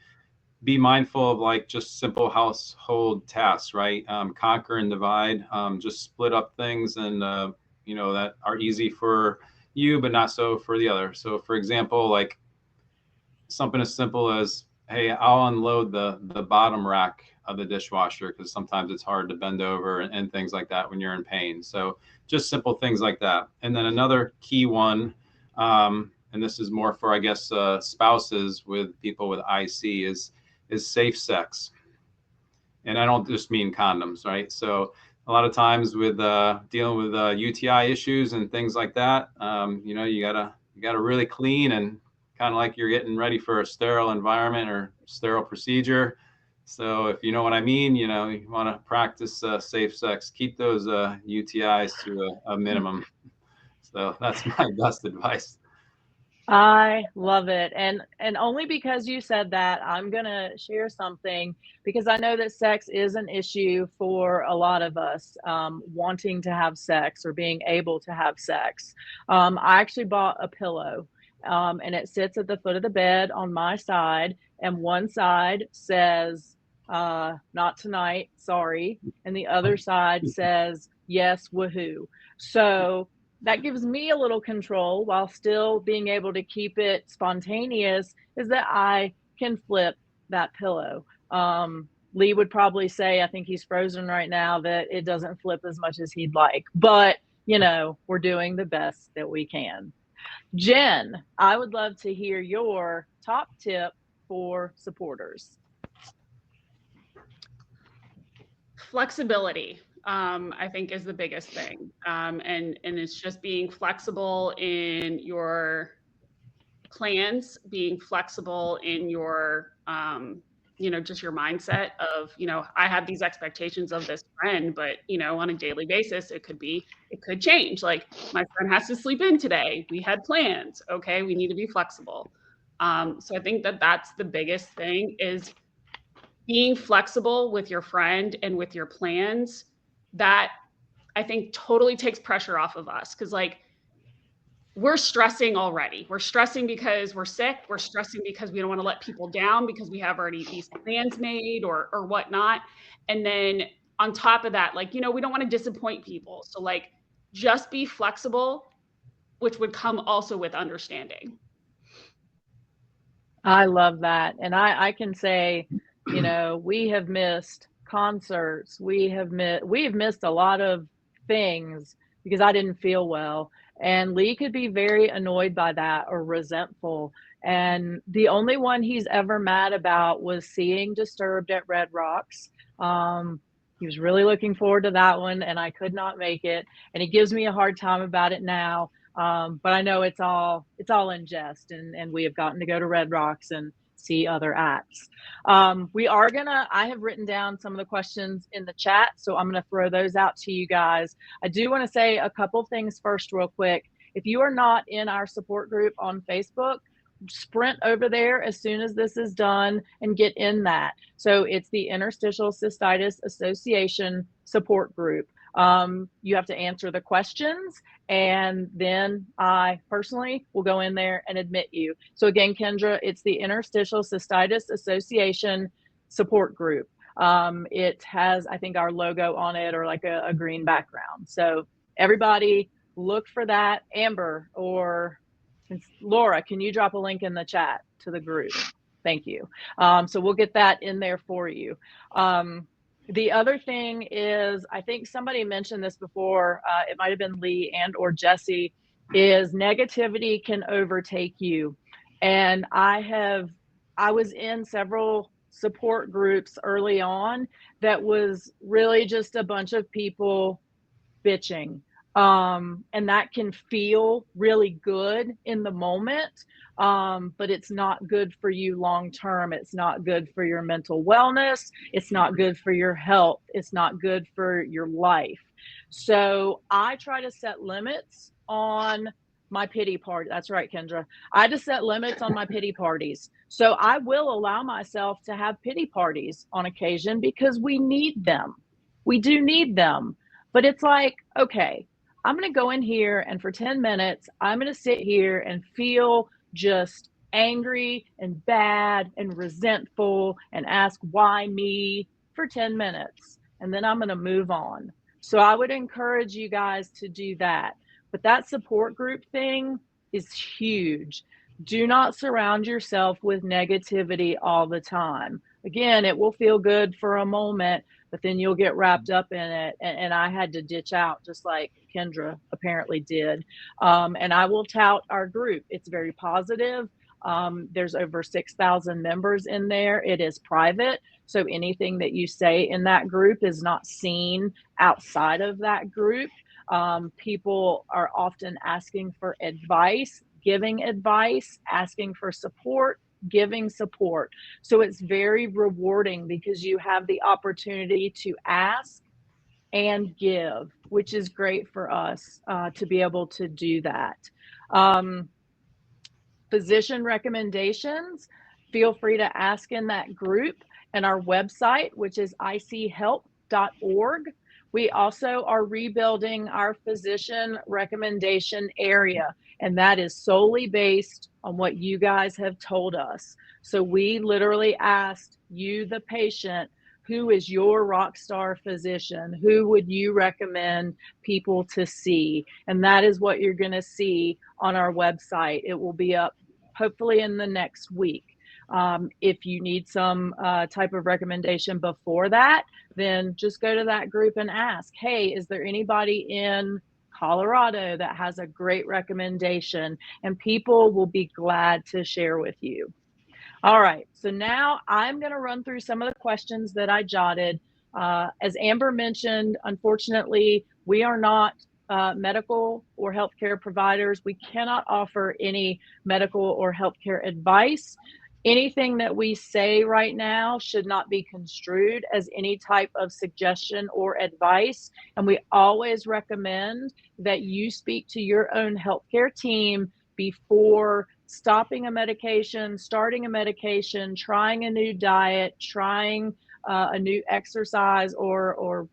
mindful of like just simple household tasks, right? Conquer and divide. Just split up things and that are easy for you, but not so for the other. So for example, like something as simple as, hey, I'll unload the bottom rack of the dishwasher because sometimes it's hard to bend over and things like that when you're in pain. So just simple things like that. And then another key one, and this is more for, I guess, spouses with people with IC, is safe sex. And I don't just mean condoms, right? So a lot of times with dealing with UTI issues and things like that, you gotta really clean and kind of like you're getting ready for a sterile environment or sterile procedure. So if you know what I mean, you want to practice safe sex, keep those UTIs to a minimum. So that's my best advice. I love it. And only because you said that, I'm going to share something because I know that sex is an issue for a lot of us, wanting to have sex or being able to have sex. I actually bought a pillow, and it sits at the foot of the bed on my side, and one side says, not tonight, sorry. And the other side says, yes, woohoo. So that gives me a little control while still being able to keep it spontaneous, is that I can flip that pillow. Lee would probably say, I think he's frozen right now, that it doesn't flip as much as he'd like, but we're doing the best that we can. Jen, I would love to hear your top tip for supporters. Flexibility, I think, is the biggest thing. And it's just being flexible in your plans, being flexible in your, just your mindset of, I have these expectations of this friend, but, on a daily basis, it could change. Like, my friend has to sleep in today. We had plans. Okay. We need to be flexible. So I think that that's the biggest thing, is being flexible with your friend and with your plans. That, I think, totally takes pressure off of us. Cause like, we're stressing already. We're stressing because we're sick. We're stressing because we don't want to let people down because we have already these plans made or whatnot. And then on top of that, like, we don't want to disappoint people. So like, just be flexible, which would come also with understanding. I love that. And I can say, we have missed concerts. We've missed a lot of things because I didn't feel well. And Lee could be very annoyed by that or resentful. And the only one he's ever mad about was seeing Disturbed at Red Rocks. He was really looking forward to that one, and I could not make it. And he gives me a hard time about it now. But I know it's all in jest, and we have gotten to go to Red Rocks and see other acts. I have written down some of the questions in the chat, so I'm gonna throw those out to you guys. I do want to say a couple things first real quick. If you are not in our support group on Facebook, sprint over there as soon as this is done and get in that. So it's the Interstitial Cystitis Association support group. You have to answer the questions, and then I personally will go in there and admit you. So again, Kendra, it's the Interstitial Cystitis Association support group. It has, I think, our logo on it, or like a green background. So everybody look for that. Amber or Laura, can you drop a link in the chat to the group? Thank you. So we'll get that in there for you. The other thing is, I think somebody mentioned this before, it might have been Lee and or Jesse, is negativity can overtake you. And I was in several support groups early on that was really just a bunch of people bitching. And that can feel really good in the moment, but it's not good for you long term. It's not good for your mental wellness. It's not good for your health. It's not good for your life. So I try to set limits on my pity party. That's right, Kendra. I just set limits on my pity parties. So I will allow myself to have pity parties on occasion because we need them. We do need them. But it's like, okay, I'm going to go in here and for 10 minutes, I'm going to sit here and feel just angry and bad and resentful and ask why me for 10 minutes. And then I'm going to move on. So I would encourage you guys to do that. But that support group thing is huge. Do not surround yourself with negativity all the time. Again, it will feel good for a moment, but then you'll get wrapped up in it. And I had to ditch out just like Kendra apparently did. And I will tout our group. It's very positive. There's over 6,000 members in there. It is private. So anything that you say in that group is not seen outside of that group. People are often asking for advice, giving advice, asking for support, giving support. So it's very rewarding because you have the opportunity to ask and give, which is great for us to be able to do that. Physician recommendations, feel free to ask in that group, and our website, which is ichelp.org. We also are rebuilding our physician recommendation area, and that is solely based on what you guys have told us. So we literally asked you, the patient, who is your rock star physician? Who would you recommend people to see? And that is what you're going to see on our website. It will be up hopefully in the next week. If you need some type of recommendation before that, then just go to that group and ask, hey, is there anybody in Colorado that has a great recommendation? And people will be glad to share with you. All right, so now I'm going to run through some of the questions that I jotted. As Amber mentioned, unfortunately, we are not medical or healthcare providers. We cannot offer any medical or healthcare advice. Anything that we say right now should not be construed as any type of suggestion or advice. And we always recommend that you speak to your own healthcare team before stopping a medication, starting a medication, trying a new diet, trying a new exercise or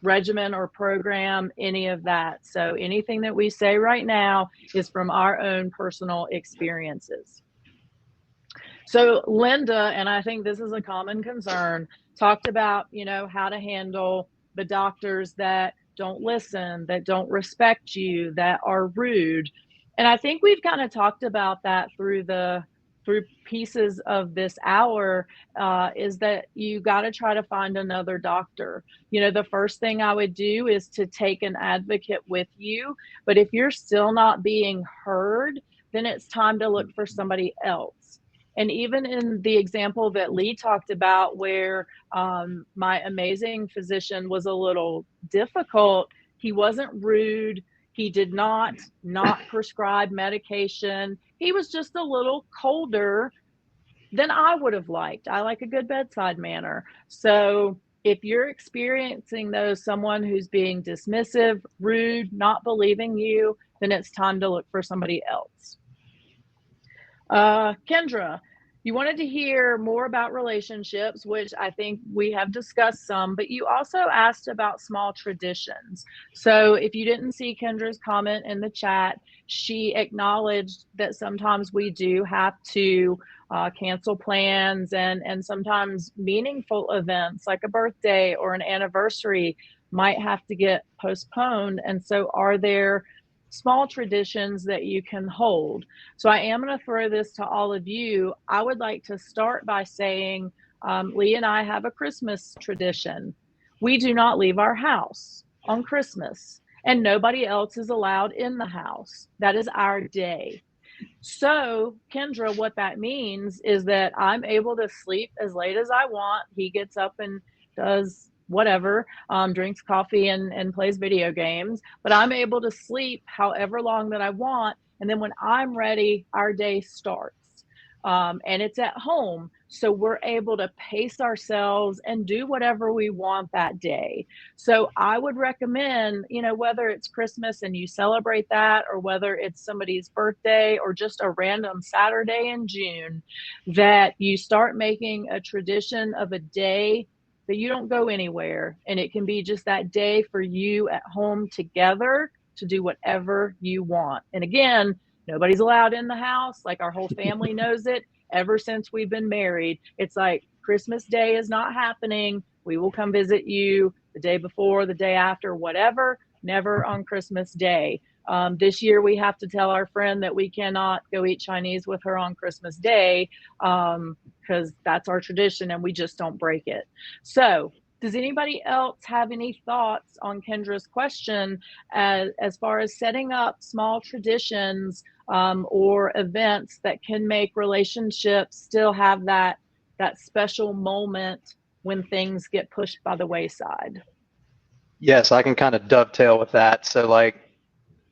regimen or program, any of that. So anything that we say right now is from our own personal experiences. So Linda, and I think this is a common concern, talked about, how to handle the doctors that don't listen, that don't respect you, that are rude. And I think we've kind of talked about that through pieces of this hour, is that you got to try to find another doctor. The first thing I would do is to take an advocate with you. But if you're still not being heard, then it's time to look for somebody else. And even in the example that Lee talked about, where my amazing physician was a little difficult, he wasn't rude. He did not prescribe medication. He was just a little colder than I would have liked. I like a good bedside manner. So if you're experiencing someone who's being dismissive, rude, not believing you, then it's time to look for somebody else. Kendra, you wanted to hear more about relationships, which I think we have discussed some, but you also asked about small traditions. So if you didn't see Kendra's comment in the chat, she acknowledged that sometimes we do have to cancel plans, and sometimes meaningful events like a birthday or an anniversary might have to get postponed. And so are there small traditions that you can hold? So I am going to throw this to all of you. I would like to start by saying, Lee and I have a Christmas tradition. We do not leave our house on Christmas, and nobody else is allowed in the house. That is our day. So, Kendra, what that means is that I'm able to sleep as late as I want. He gets up and does whatever, drinks coffee and plays video games, but I'm able to sleep however long that I want. And then when I'm ready, our day starts. And it's at home. So we're able to pace ourselves and do whatever we want that day. So I would recommend, whether it's Christmas and you celebrate that, or whether it's somebody's birthday or just a random Saturday in June, that you start making a tradition of a day that you don't go anywhere. And it can be just that day for you at home together to do whatever you want. And again, nobody's allowed in the house. Like, our whole family knows it ever since we've been married. It's like, Christmas Day is not happening. We will come visit you the day before, the day after, whatever, never on Christmas Day. This year we have to tell our friend that we cannot go eat Chinese with her on Christmas Day, because that's our tradition and we just don't break it. So does anybody else have any thoughts on Kendra's question as far as setting up small traditions or events that can make relationships still have that special moment when things get pushed by the wayside? Yes, I can kind of dovetail with that. So like,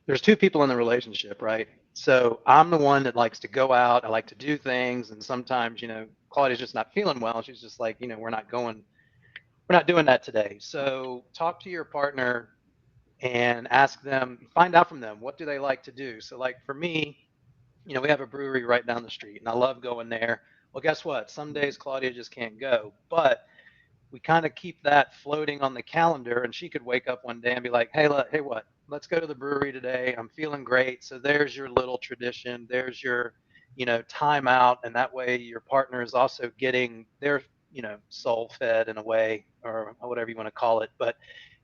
there's two people in the relationship, right? So I'm the one that likes to go out. I like to do things. And sometimes, Claudia's just not feeling well. She's just like, we're not doing that today. So talk to your partner and ask them, find out from them, what do they like to do? So like for me, we have a brewery right down the street and I love going there. Well, guess what? Some days Claudia just can't go, but we kind of keep that floating on the calendar, and she could wake up one day and be like, hey, what? Let's go to the brewery today. I'm feeling great. So there's your little tradition. There's your, time out. And that way your partner is also getting their, soul fed in a way, or whatever you want to call it. But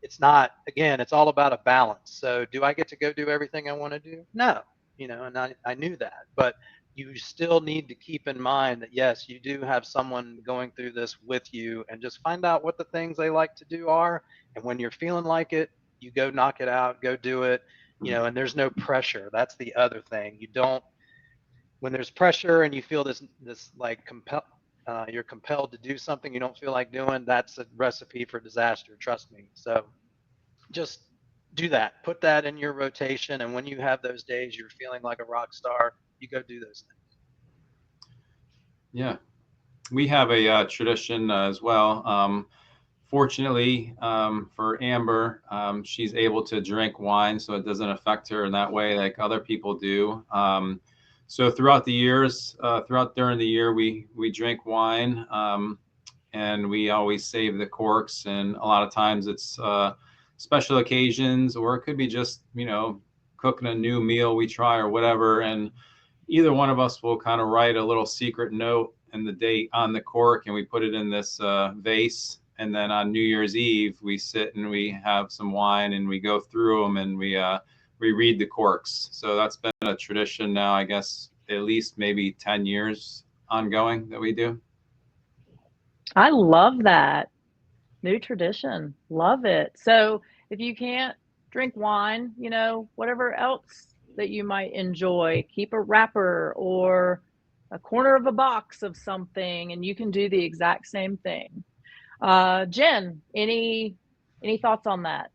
it's not, again, it's all about a balance. So do I get to go do everything I want to do? No, and I knew that. But you still need to keep in mind that, yes, you do have someone going through this with you, and just find out what the things they like to do are. And when you're feeling like it, you go knock it out, go do it, and there's no pressure. That's the other thing. You don't, when there's pressure and you feel this like you're compelled to do something you don't feel like doing, that's a recipe for disaster. Trust me. So just do that. Put that in your rotation. And when you have those days you're feeling like a rock star, you go do those things. Yeah, we have a tradition as well. Fortunately for Amber, she's able to drink wine, so it doesn't affect her in that way like other people do. So throughout the years, during the year, we drink wine, and we always save the corks. And a lot of times it's special occasions, or it could be just cooking a new meal we try or whatever. And either one of us will kind of write a little secret note and the date on the cork, and we put it in this vase. And then on New Year's Eve, we sit and we have some wine and we go through them, and we read the corks. So that's been a tradition now, I guess, at least maybe 10 years ongoing that we do. I love that. New tradition. Love it. So if you can't drink wine, whatever else that you might enjoy, keep a wrapper or a corner of a box of something, and you can do the exact same thing. Jen, any thoughts on that?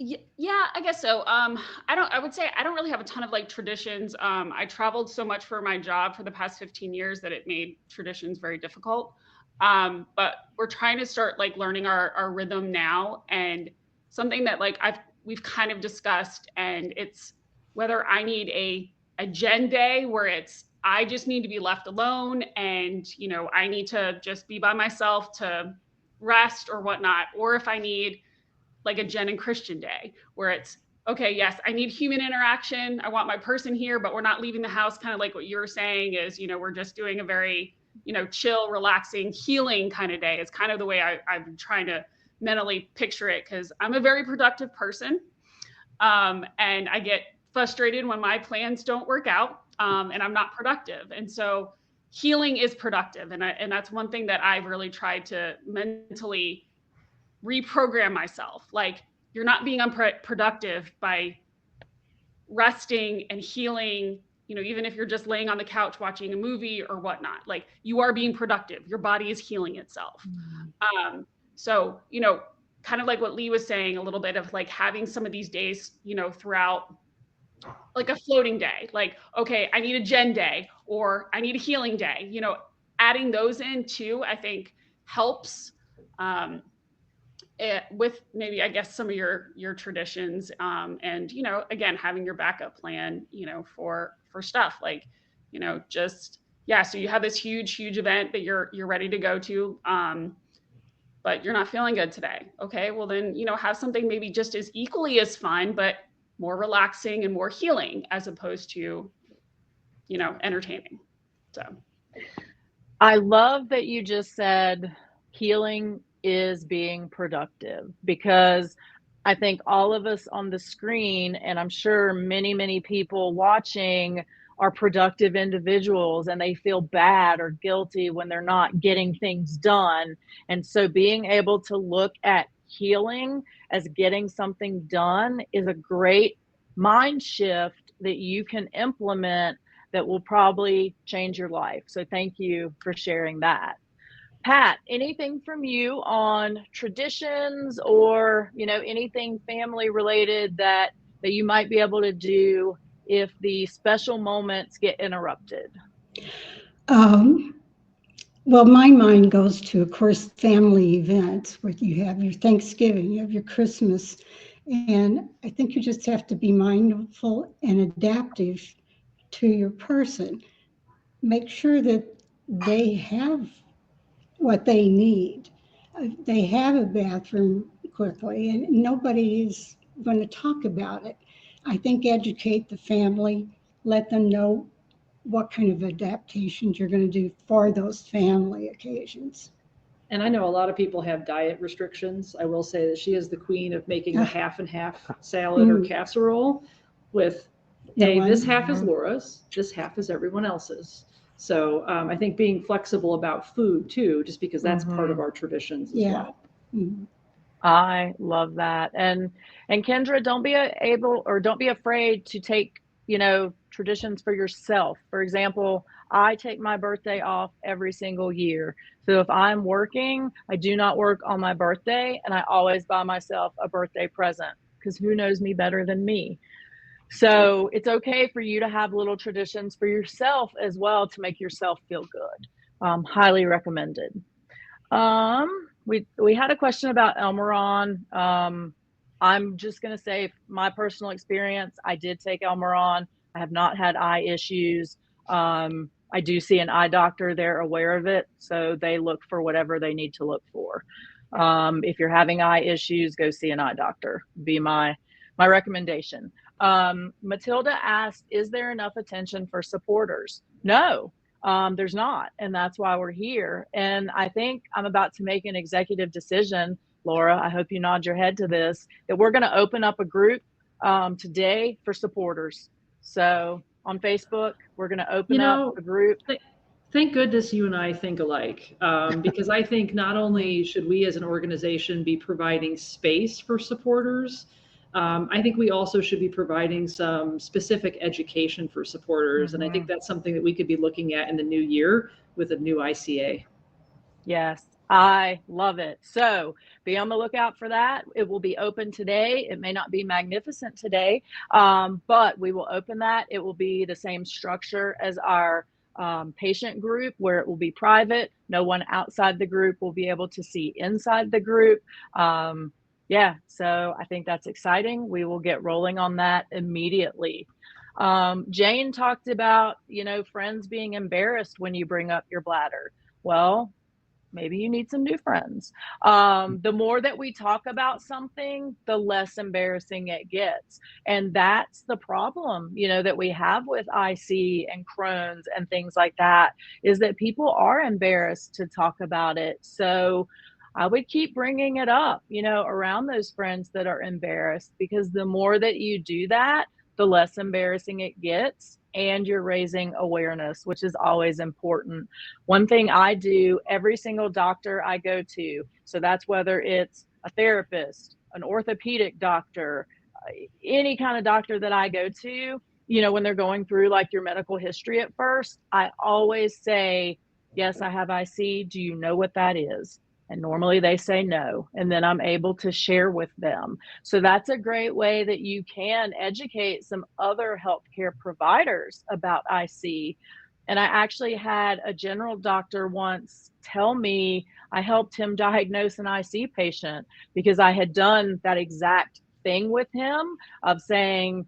Yeah, I guess so. I would say I don't really have a ton of like traditions. I traveled so much for my job for the past 15 years that it made traditions very difficult. But we're trying to start like learning our rhythm now, and something that like we've kind of discussed, and it's whether I need a Jen day where it's I just need to be left alone, and I need to just be by myself to rest or whatnot, or if I need like a Jen and Christian day where it's okay, yes, I need human interaction. I want my person here, but we're not leaving the house. Kind of like what you're saying is, we're just doing a very, chill, relaxing, healing kind of day. It's kind of the way I've been trying to mentally picture it, because I'm a very productive person. And I get frustrated when my plans don't work out, and I'm not productive. And so healing is productive. And that's one thing that I've really tried to mentally reprogram myself. Like, you're not being unproductive by resting and healing you know, even if you're just laying on the couch watching a movie or whatnot, like you are being productive. Your body is healing itself. So, you know, kind of like what Lee was saying, a little bit of like having some of these days, you know, throughout, like a floating day, like, okay, I need a Jen day or I need a healing day, you know, adding those in too, I think helps with maybe, I guess, some of your traditions, and, you know, again, having your backup plan, you know, for stuff like, you know, just, yeah, so you have this huge event that you're ready to go to, but you're not feeling good today. Okay, well then, you know, have something maybe just as equally as fun, but more relaxing and more healing as opposed to, you know, entertaining. So I love that you just said healing is being productive, because I think all of us on the screen, and I'm sure many people watching, are productive individuals, and they feel bad or guilty when they're not getting things done. And so being able to look at healing as getting something done is a great mind shift that you can implement that will probably change your life. So thank you for sharing that. Pat, anything from you on traditions or, you know, anything family related that you might be able to do if the special moments get interrupted? Well, my mind goes to, of course, family events where you have your Thanksgiving, you have your Christmas, and I think you just have to be mindful and adaptive to your person. Make sure that they have what they need. They have a bathroom quickly, and nobody is going to talk about it. I think educate the family, let them know what kind of adaptations you're going to do for those family occasions. And I know a lot of people have diet restrictions. I will say that she is the queen of making the half and half salad or casserole with, hey, this half is Laura's, this half is everyone else's. So I think being flexible about food too, just because that's part of our traditions as well. I love that. And Kendra, don't be afraid to take, you know, traditions for yourself. For example, I take my birthday off every single year. So if I'm working, I do not work on my birthday, and I always buy myself a birthday present, because who knows me better than me? So it's okay for you to have little traditions for yourself as well to make yourself feel good. Highly recommended. We had a question about Elmeron. I'm just going to say my personal experience. I did take Elmeron. I have not had eye issues. I do see an eye doctor. They're aware of it, so they look for whatever they need to look for. If you're having eye issues, go see an eye doctor. Be my recommendation. Matilda asked, is there enough attention for supporters? No, there's not. And that's why we're here. And I think I'm about to make an executive decision, Laura, I hope you nod your head to this, that we're going to open up a group today for supporters. So on Facebook, we're going to open up a group. Thank goodness you and I think alike, because I think not only should we as an organization be providing space for supporters, I think we also should be providing some specific education for supporters. And I think that's something that we could be looking at in the new year with a new ICA. Yes, I love it. So be on the lookout for that. It will be open today. It may not be magnificent today, but we will open that. It will be the same structure as our patient group, where it will be private. No one outside the group will be able to see inside the group. Yeah, so I think that's exciting. We will get rolling on that immediately. Jane talked about, you know, friends being embarrassed when you bring up your bladder. Well, maybe you need some new friends. The more that we talk about something, the less embarrassing it gets. And that's the problem, you know, that we have with IC and Crohn's and things like that, is that people are embarrassed to talk about it. So I would keep bringing it up, you know, around those friends that are embarrassed, because the more that you do that, the less embarrassing it gets, and you're raising awareness, which is always important. One thing I do, every single doctor I go to, so that's whether it's a therapist, an orthopedic doctor, any kind of doctor that I go to, when they're going through like your medical history at first, I always say, yes, I have IC. Do you know what that is? And normally they say no. And then I'm able to share with them. So that's a great way that you can educate some other healthcare providers about IC. And I actually had a general doctor once tell me I helped him diagnose an IC patient because I had done that exact thing with him of saying,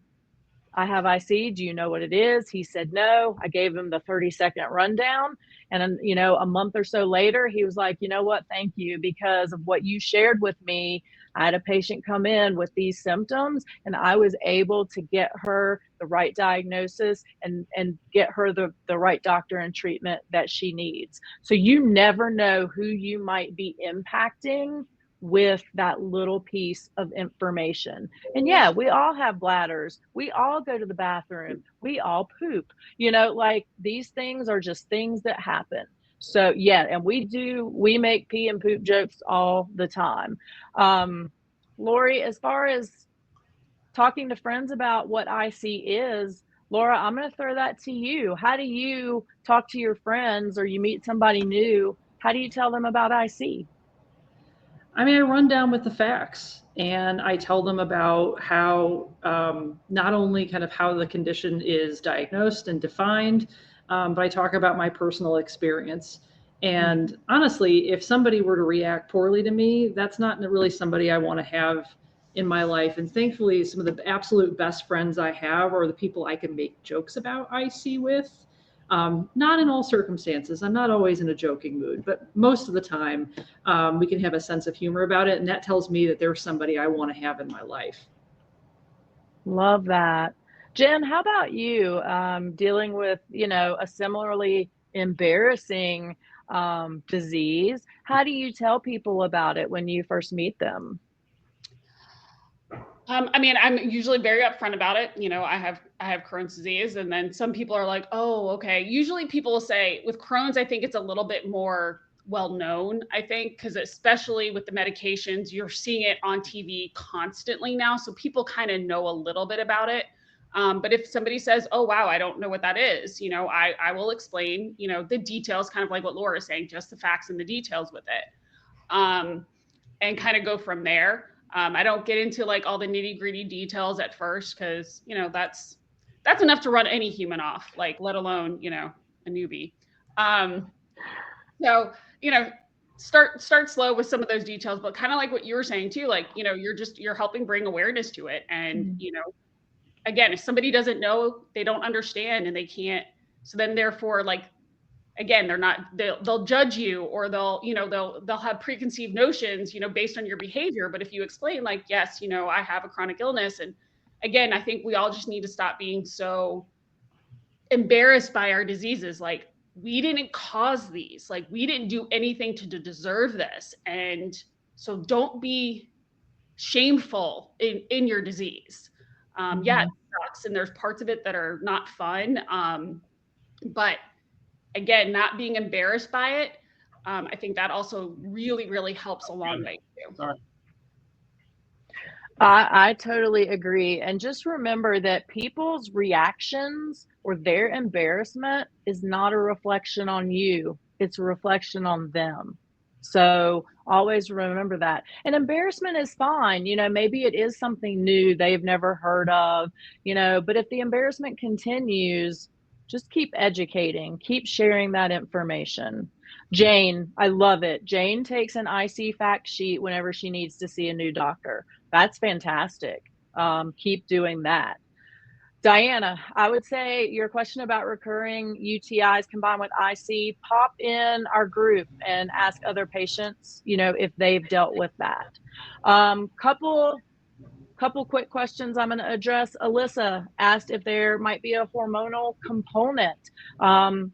I have IC. Do you know what it is? He said no. I gave him the 30-second rundown. And, a month or so later, he was like, you know what? Thank you. Because of what you shared with me, I had a patient come in with these symptoms, and I was able to get her the right diagnosis and get her the right doctor and treatment that she needs. So you never know who you might be impacting with that little piece of information. And yeah, we all have bladders. We all go to the bathroom. We all poop. Like these things are just things that happen. So yeah, and we make pee and poop jokes all the time. Lori, as far as talking to friends about what IC is, Laura, I'm going to throw that to you. How do you talk to your friends, or you meet somebody new? How do you tell them about IC? I mean, I run down with the facts and I tell them about how not only kind of how the condition is diagnosed and defined, but I talk about my personal experience. And honestly, if somebody were to react poorly to me, that's not really somebody I want to have in my life. And thankfully, some of the absolute best friends I have are the people I can make jokes about IC with. Not in all circumstances. I'm not always in a joking mood, but most of the time we can have a sense of humor about it. And that tells me that there's somebody I want to have in my life. Love that. Jen, how about you dealing with, a similarly embarrassing disease? How do you tell people about it when you first meet them? I mean, I'm usually very upfront about it. I have Crohn's disease, and then some people are like, "Oh, okay." Usually, people will say with Crohn's, I think it's a little bit more well known. I think because especially with the medications, you're seeing it on TV constantly now, so people kind of know a little bit about it. But if somebody says, "Oh, wow, I don't know what that is," I will explain, the details, kind of like what Laura is saying, just the facts and the details with it, and kind of go from there. I don't get into like all the nitty gritty details at first because that's enough to run any human off, like let alone a newbie. So start slow with some of those details, but kind of like what you were saying too, like you're helping bring awareness to it, and again, if somebody doesn't know, they don't understand, and they can't. So then therefore, like again, they'll judge you, or they'll have preconceived notions, based on your behavior. But if you explain like, yes, I have a chronic illness. And again, I think we all just need to stop being so embarrassed by our diseases. Like we didn't cause these, like we didn't do anything to deserve this. And so don't be shameful in your disease. Yeah, it sucks. And there's parts of it that are not fun. But again, not being embarrassed by it, I think that also really, really helps a long way too. Sorry. I totally agree. And just remember that people's reactions or their embarrassment is not a reflection on you. It's a reflection on them. So always remember that. And embarrassment is fine. Maybe it is something new they've never heard of, but if the embarrassment continues, just keep educating, keep sharing that information. Jane, I love it. Jane takes an IC fact sheet whenever she needs to see a new doctor. That's fantastic. Keep doing that. Diana, I would say your question about recurring UTIs combined with IC, pop in our group and ask other patients, if they've dealt with that. Couple quick questions I'm going to address. Alyssa asked if there might be a hormonal component.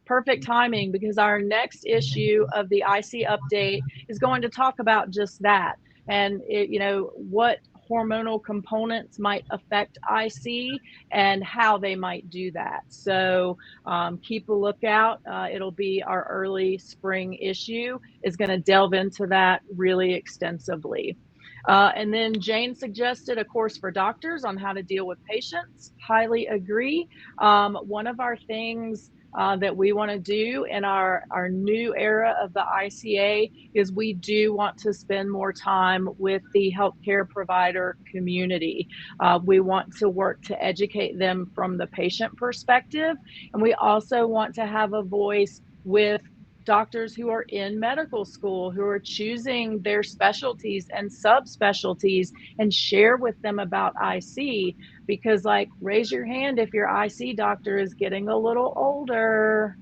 Perfect timing, because our next issue of the IC update is going to talk about just that, and what hormonal components might affect IC and how they might do that. So keep a lookout. It'll be our early spring issue is going to delve into that really extensively. And then Jane suggested a course for doctors on how to deal with patients. Highly agree. One of our things that we want to do in our new era of the ICA is we do want to spend more time with the healthcare provider community. We want to work to educate them from the patient perspective. And we also want to have a voice with doctors who are in medical school, who are choosing their specialties and subspecialties, and share with them about IC, because like, raise your hand if your IC doctor is getting a little older.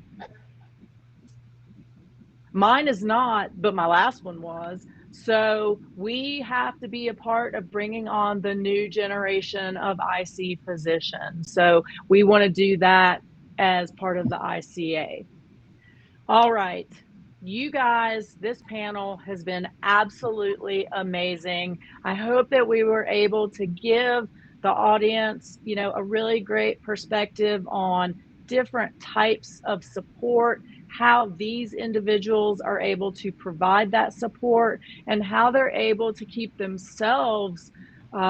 Mine is not, but my last one was. So we have to be a part of bringing on the new generation of IC physicians. So we want to do that as part of the ICA. All right, you guys, this panel has been absolutely amazing. I hope that we were able to give the audience, you know, a really great perspective on different types of support, how these individuals are able to provide that support, and how they're able to keep themselves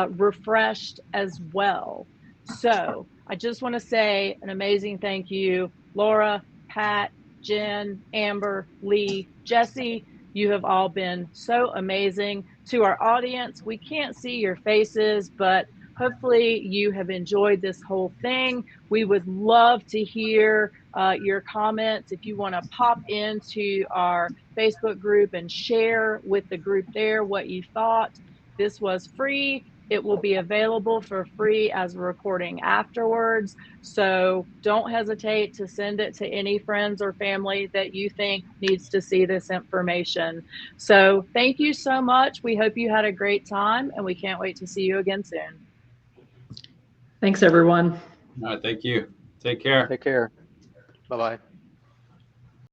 refreshed as well. So I just want to say an amazing thank you, Laura, Pat, Jen, Amber, Lee, Jesse. You have all been so amazing. To our audience, we can't see your faces, but hopefully you have enjoyed this whole thing. We would love to hear your comments. If you want to pop into our Facebook group and share with the group there what you thought. This was free. It will be available for free as a recording afterwards. So don't hesitate to send it to any friends or family that you think needs to see this information. So thank you so much. We hope you had a great time, and we can't wait to see you again soon. Thanks, everyone. All right, thank you. Take care. Take care. Bye-bye.